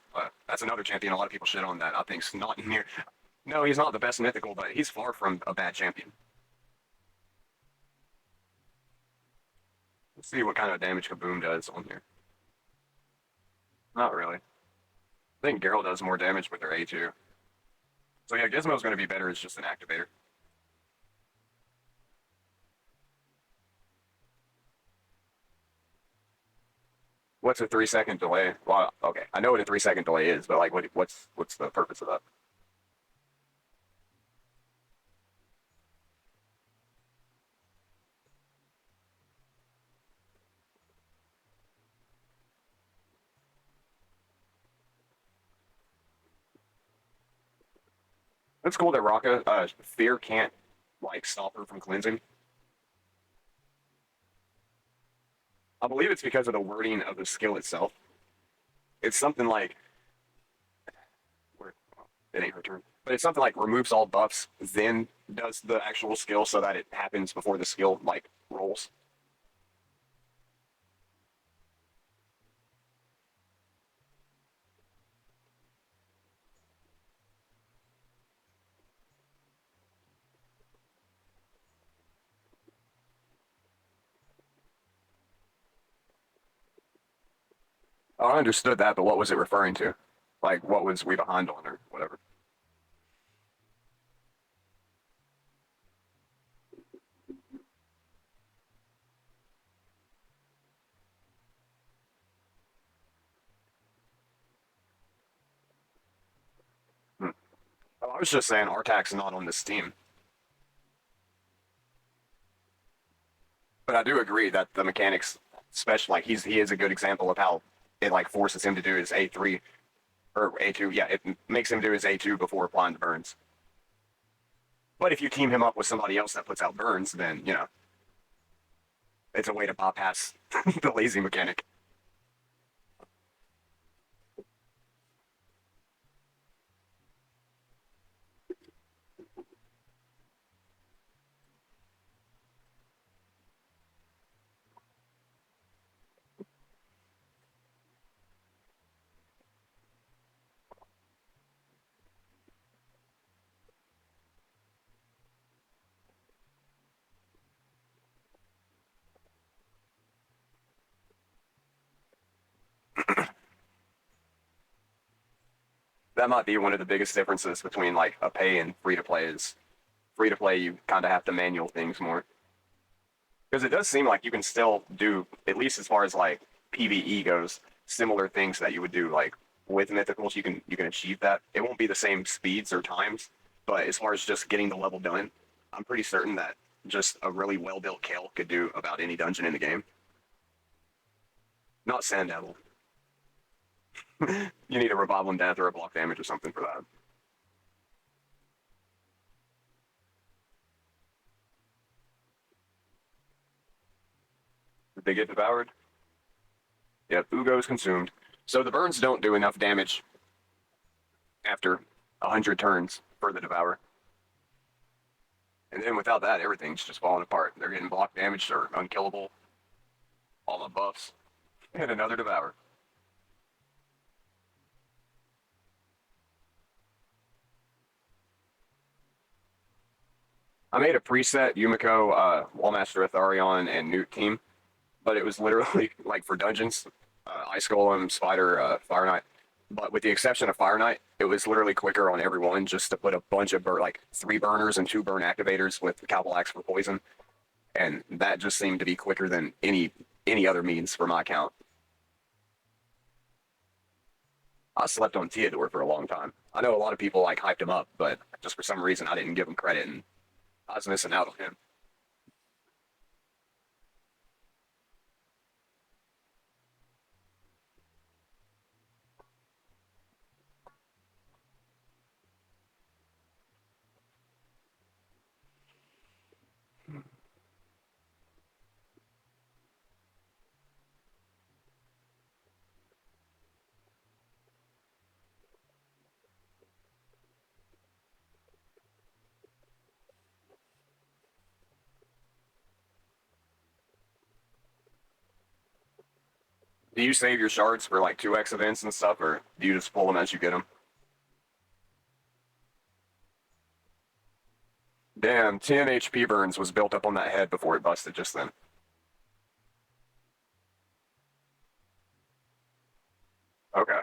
That's another champion a lot of people shit on that I think's not near. No, he's not the best mythical, but he's far from a bad champion. Let's see what kind of damage Kaboom does on here. Not really. I think Geralt does more damage with their A2. So yeah, Gizmo's going to be better as just an activator. What's a 3 second delay? Well, okay, I know what a 3 second delay is, but like, what's the purpose of that? It's cool that Raka Fear can't like stop her from cleansing. I believe it's because of the wording of the skill itself. It's something like it ain't her turn, but it's something like removes all buffs, then does the actual skill so that it happens before the skill like rolls. Oh, I understood that, but what was it referring to? Like, what was we behind on or whatever? Hmm. Oh, I was just saying Artak's not on this team, but I do agree that the mechanics, especially like he is a good example of how it like forces him to do his A3 or A2. Yeah, it makes him do his A2 before applying the burns. But if you team him up with somebody else that puts out burns, then it's a way to bypass the lazy mechanic. That might be one of the biggest differences between like a pay and free to play is free to play you kind of have to manual things more because it does seem like you can still do at least as far as like PVE goes similar things that you would do like with mythicals you can achieve that. It won't be the same speeds or times, but as far as just getting the level done, I'm pretty certain that just a really well built kill could do about any dungeon in the game. Not Sand Devil. You need a revival and death or a block damage or something for that. Did they get devoured? Yep, Ugo's consumed. So the burns don't do enough damage after 100 turns for the devour. And then without that, everything's just falling apart. They're getting block damage or unkillable. All the buffs. And another devour. I made a preset Yumiko, Wallmaster Atharion, and Newt team, but it was literally like for dungeons, Ice Golem, Spider, Fire Knight. But with the exception of Fire Knight, it was literally quicker on everyone just to put a bunch of like 3 burners and 2 burn activators with Cowbell Axe for poison, and that just seemed to be quicker than any other means for my count. I slept on Theodore for a long time. I know a lot of people like hyped him up, but just for some reason I didn't give him credit, and I was missing out on him. Do you save your shards for like 2x events and stuff, or do you just pull them as you get them? Damn, 10 HP burns was built up on that head before it busted just then. Okay.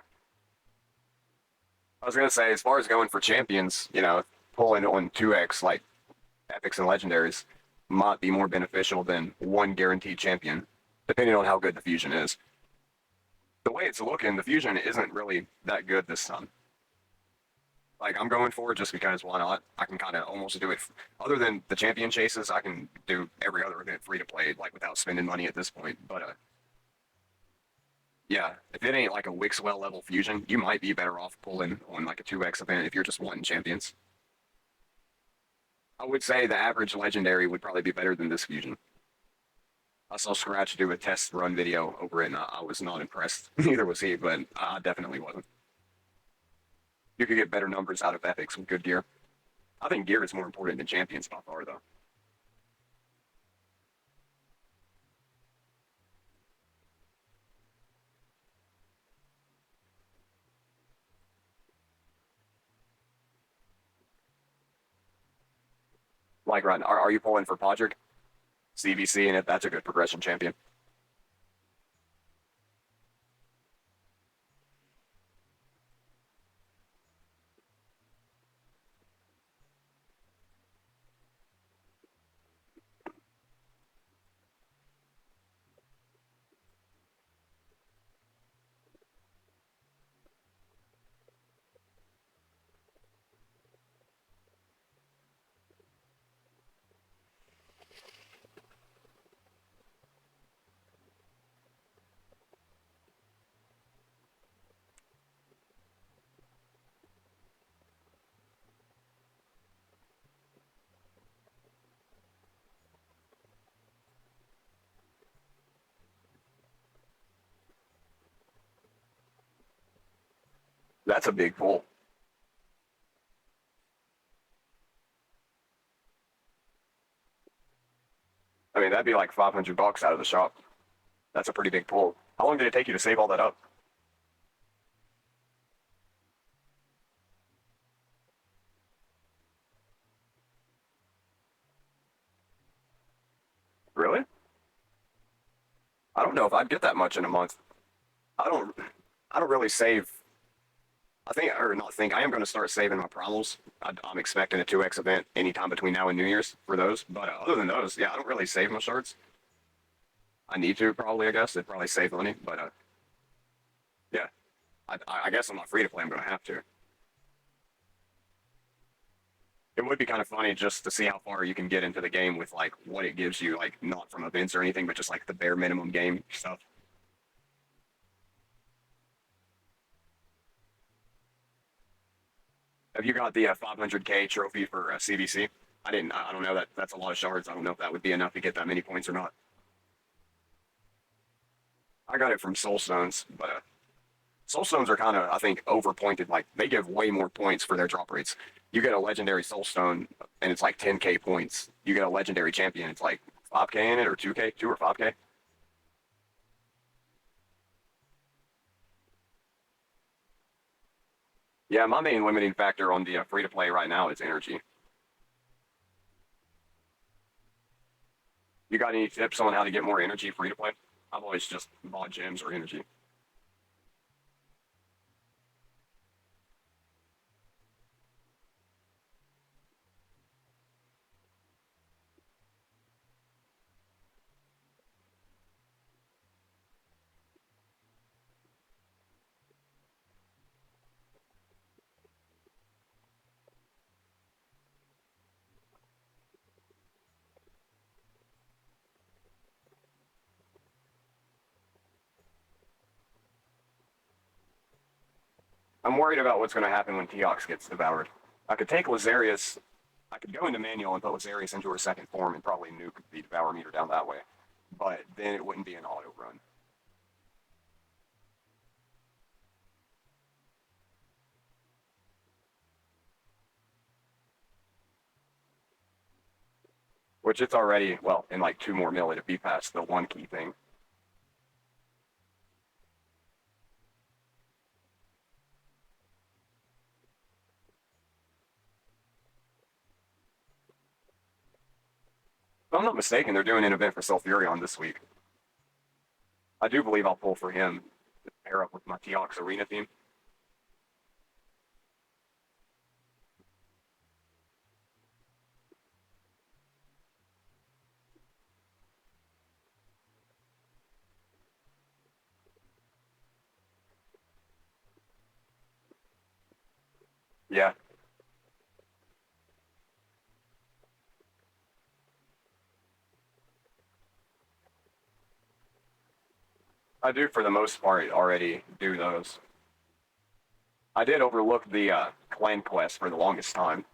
I was gonna say, as far as going for champions, pulling on 2x like epics and legendaries might be more beneficial than one guaranteed champion, depending on how good the fusion is. The way it's looking, the fusion isn't really that good this time. Like, I'm going for it just because why not? I can kind of almost do it. Other than the champion chases, I can do every other event free to play, like without spending money at this point. But yeah, if it ain't like a Wixwell level fusion, you might be better off pulling on like a 2x event if you're just wanting champions. I would say the average legendary would probably be better than this fusion. I saw Scratch do a test run video over it, and I was not impressed. Neither was he, but I definitely wasn't. You could get better numbers out of epics with good gear. I think gear is more important than champions by far, though. Like, right now, are you pulling for Podrick, CVC, and if that's a good progression champion? That's a big pull. I mean, that'd be like 500 bucks out of the shop. That's a pretty big pull. How long did it take you to save all that up? Really? I don't know if I'd get that much in a month. I don't. I don't really save. I think, or not think. I am going to start saving my promos. I'm expecting a 2x event anytime between now and New Year's for those. But other than those, yeah, I don't really save my shards. I need to probably. I guess it'd probably save money. But yeah, I guess I'm not free to play. I'm going to have to. It would be kind of funny just to see how far you can get into the game with like what it gives you, like not from events or anything, but just like the bare minimum game stuff. Have you got the 500k trophy for CVC? I didn't. I don't know that. That's a lot of shards. I don't know if that would be enough to get that many points or not. I got it from Soul Stones, but Soul Stones are kind of, I think, overpointed. Like they give way more points for their drop rates. You get a legendary Soul Stone, and it's like 10k points. You get a legendary champion, it's like 5k in it, or 2k, 2 or 5k. Yeah, my main limiting factor on the free to play right now is energy. You got any tips on how to get more energy free to play? I've always just bought gems or energy. I'm worried about what's going to happen when Teox gets devoured. I could take Lazarius. I could go into manual and put Lazarius into her second form and probably nuke the devour meter down that way. But then it wouldn't be an auto run. Which it's already, well, in like 2 more milli to be past the one key thing. If I'm not mistaken, they're doing an event for Sulfurion this week. I do believe I'll pull for him to pair up with my Teox Arena theme. Yeah, I do for the most part already do those. I did overlook the clan quest for the longest time.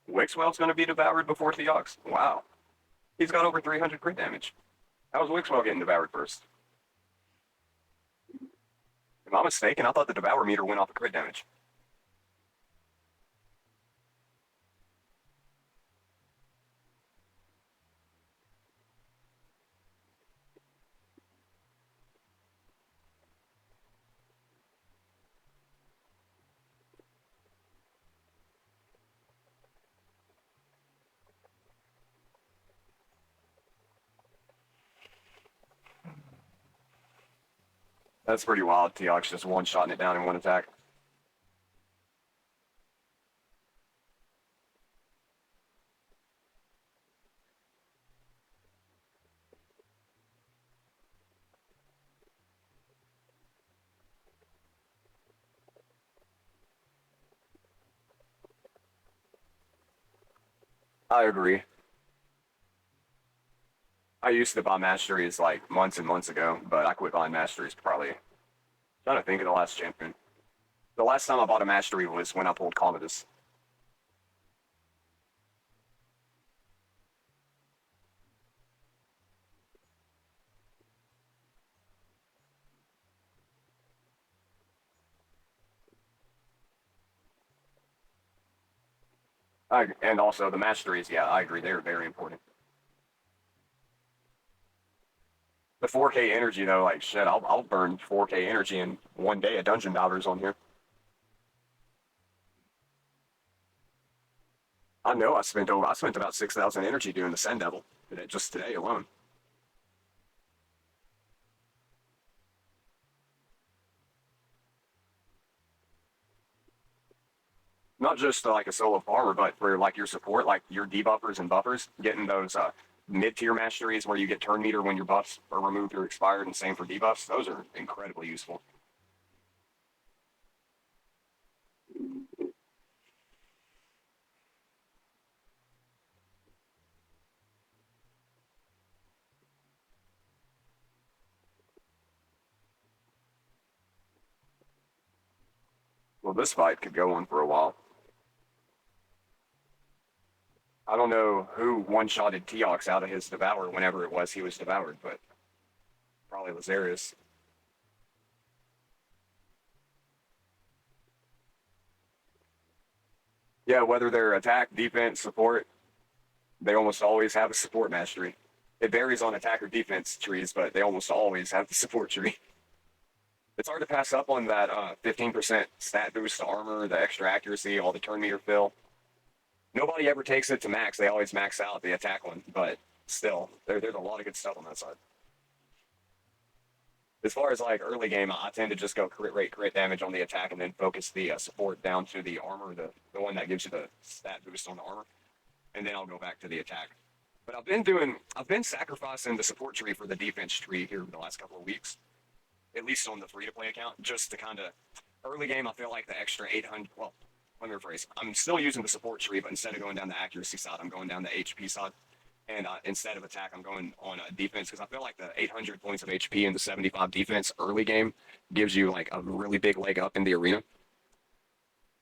Wixwell's going to be devoured before Theox? Wow. He's got over 300 crit damage. How was Wixwell getting devoured first? Am I mistaken? I thought the devour meter went off the crit damage. That's pretty wild. Teox just one-shotting it down in one attack. I agree. I used to buy masteries like months and months ago, but I quit buying masteries probably. Trying to think of the last champion. The last time I bought a mastery was when I pulled Commodus. And also the masteries, yeah, I agree. They're very important. The 4K energy though, like shit, I'll burn 4K energy in one day at Dungeon Divers on here. I know I spent about 6,000 energy doing the Send Devil just today alone. Not just like a solo farmer, but for like your support, like your debuffers and buffers, getting those mid-tier masteries where you get turn meter when your buffs are removed or expired, and same for debuffs. Those are incredibly useful. Well, this fight could go on for a while. I don't know who one-shotted Teox out of his devour whenever it was he was devoured, but probably Lazarus. Yeah, whether they're attack, defense, support, they almost always have a support mastery. It varies on attack or defense trees, but they almost always have the support tree. It's hard to pass up on that 15% stat boost to armor, the extra accuracy, all the turn meter fill. Nobody ever takes it to max. They always max out the attack one, but still, there's a lot of good stuff on that side. As far as like early game, I tend to just go crit rate, crit damage on the attack, and then focus the support down to the armor, the one that gives you the stat boost on the armor, and then I'll go back to the attack. But I've been sacrificing the support tree for the defense tree here the last couple of weeks, at least on the free to play account, just to kind of early game. I feel like the extra 800. Well, let me rephrase. I'm still using the support tree, but instead of going down the accuracy side, I'm going down the HP side. And instead of attack, I'm going on defense because I feel like the 800 points of HP and the 75 defense early game gives you like a really big leg up in the arena.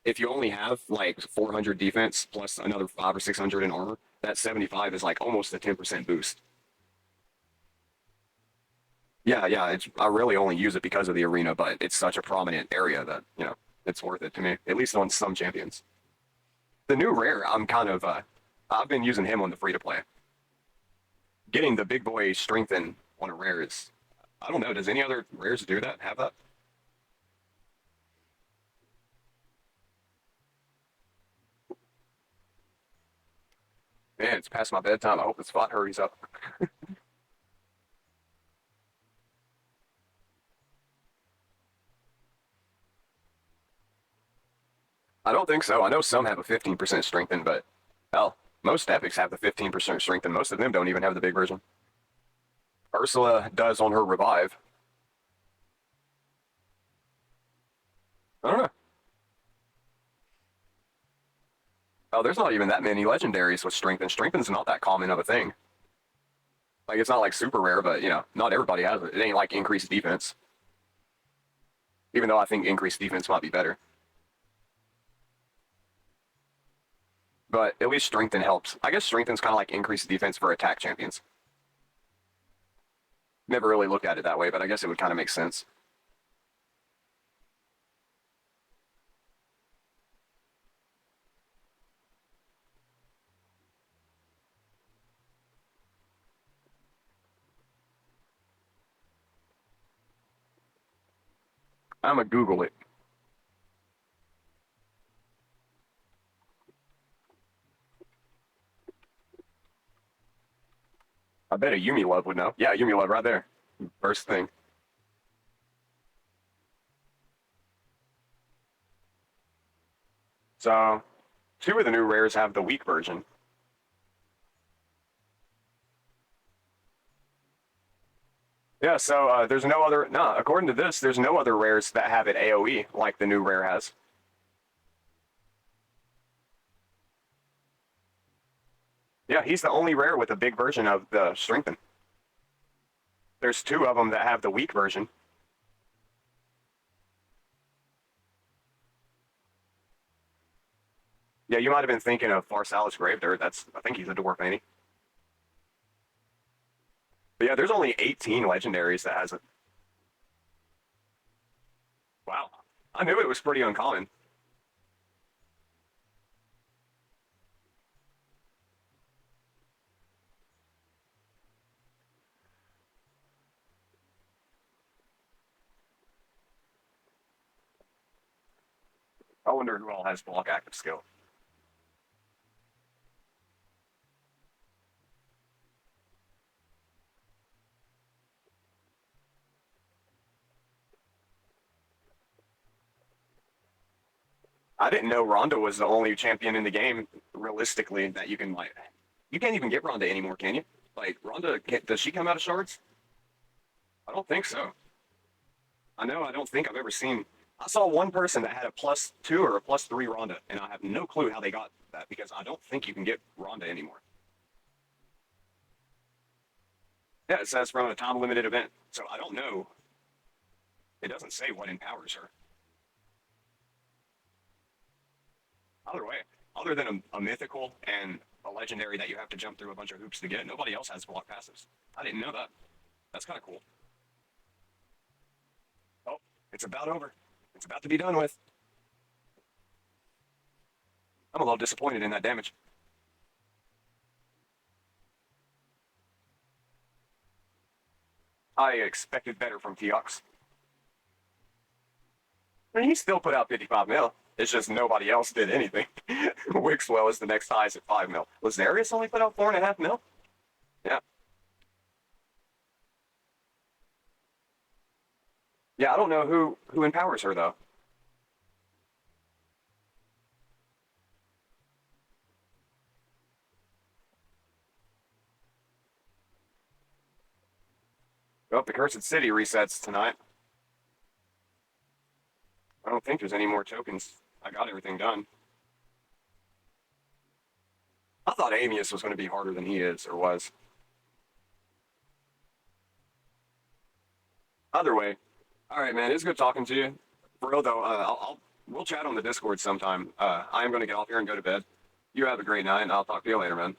If you only have like 400 defense plus another 5 or 600 in armor, that 75 is like almost a 10% boost. Yeah, yeah. I really only use it because of the arena, but it's such a prominent area that it's worth it to me. At least on some champions. The new rare, I've been using him on the free to play. Getting the big boy strengthen on a rare is, I don't know. Does any other rares do that? Have that? Man, it's past my bedtime. I hope this fight hurries up. I don't think so. I know some have a 15% strengthen, but hell, most epics have the 15% strengthen. Most of them don't even have the big version. Ursula does on her revive. I don't know. Oh, there's not even that many legendaries with strengthen. Strengthen's not that common of a thing. Like, it's not like super rare, but, not everybody has it. It ain't like increased defense. Even though I think increased defense might be better. But at least strengthen helps. I guess strengthen's kind of like increased defense for attack champions. Never really looked at it that way, but I guess it would kind of make sense. I'm gonna Google it. I bet a Yumi Love would know. Yeah, Yumi Love right there. First thing. So, two of the new rares have the weak version. Yeah, so there's no other. No, according to this, there's no other rares that have it AoE like the new rare has. Yeah, he's the only rare with a big version of the strengthen. There's two of them that have the weak version. Yeah, you might have been thinking of Farsalis Gravedirt. I think he's a dwarf, ain't he? But yeah, there's only 18 legendaries that has it. Wow. I knew it was pretty uncommon. I wonder who all has block active skill. I didn't know Ronda was the only champion in the game, realistically, that you can, like. You can't even get Ronda anymore, can you? Like, Ronda, does she come out of shards? I don't think so. I know, I don't think I've ever seen. I saw one person that had a +2 or a +3 Ronda, and I have no clue how they got that because I don't think you can get Ronda anymore. Yeah, it says from a time limited event. So I don't know. It doesn't say what empowers her. Either way, other than a mythical and a legendary that you have to jump through a bunch of hoops to get, nobody else has block passives. I didn't know that. That's kind of cool. Oh, it's about over. It's about to be done with. I'm a little disappointed in that damage. I expected better from Teox. I mean, he still put out 55 mil. It's just nobody else did anything. Wixwell is the next highest at 5 mil. Lazarius only put out 4.5 mil? Yeah. Yeah, I don't know who empowers her though. Oh, the Cursed City resets tonight. I don't think there's any more tokens. I got everything done. I thought Amius was going to be harder than he is or was. Either way, all right, man. It's good talking to you. For real though, we'll chat on the Discord sometime. I am going to get off here and go to bed. You have a great night, and I'll talk to you later, man.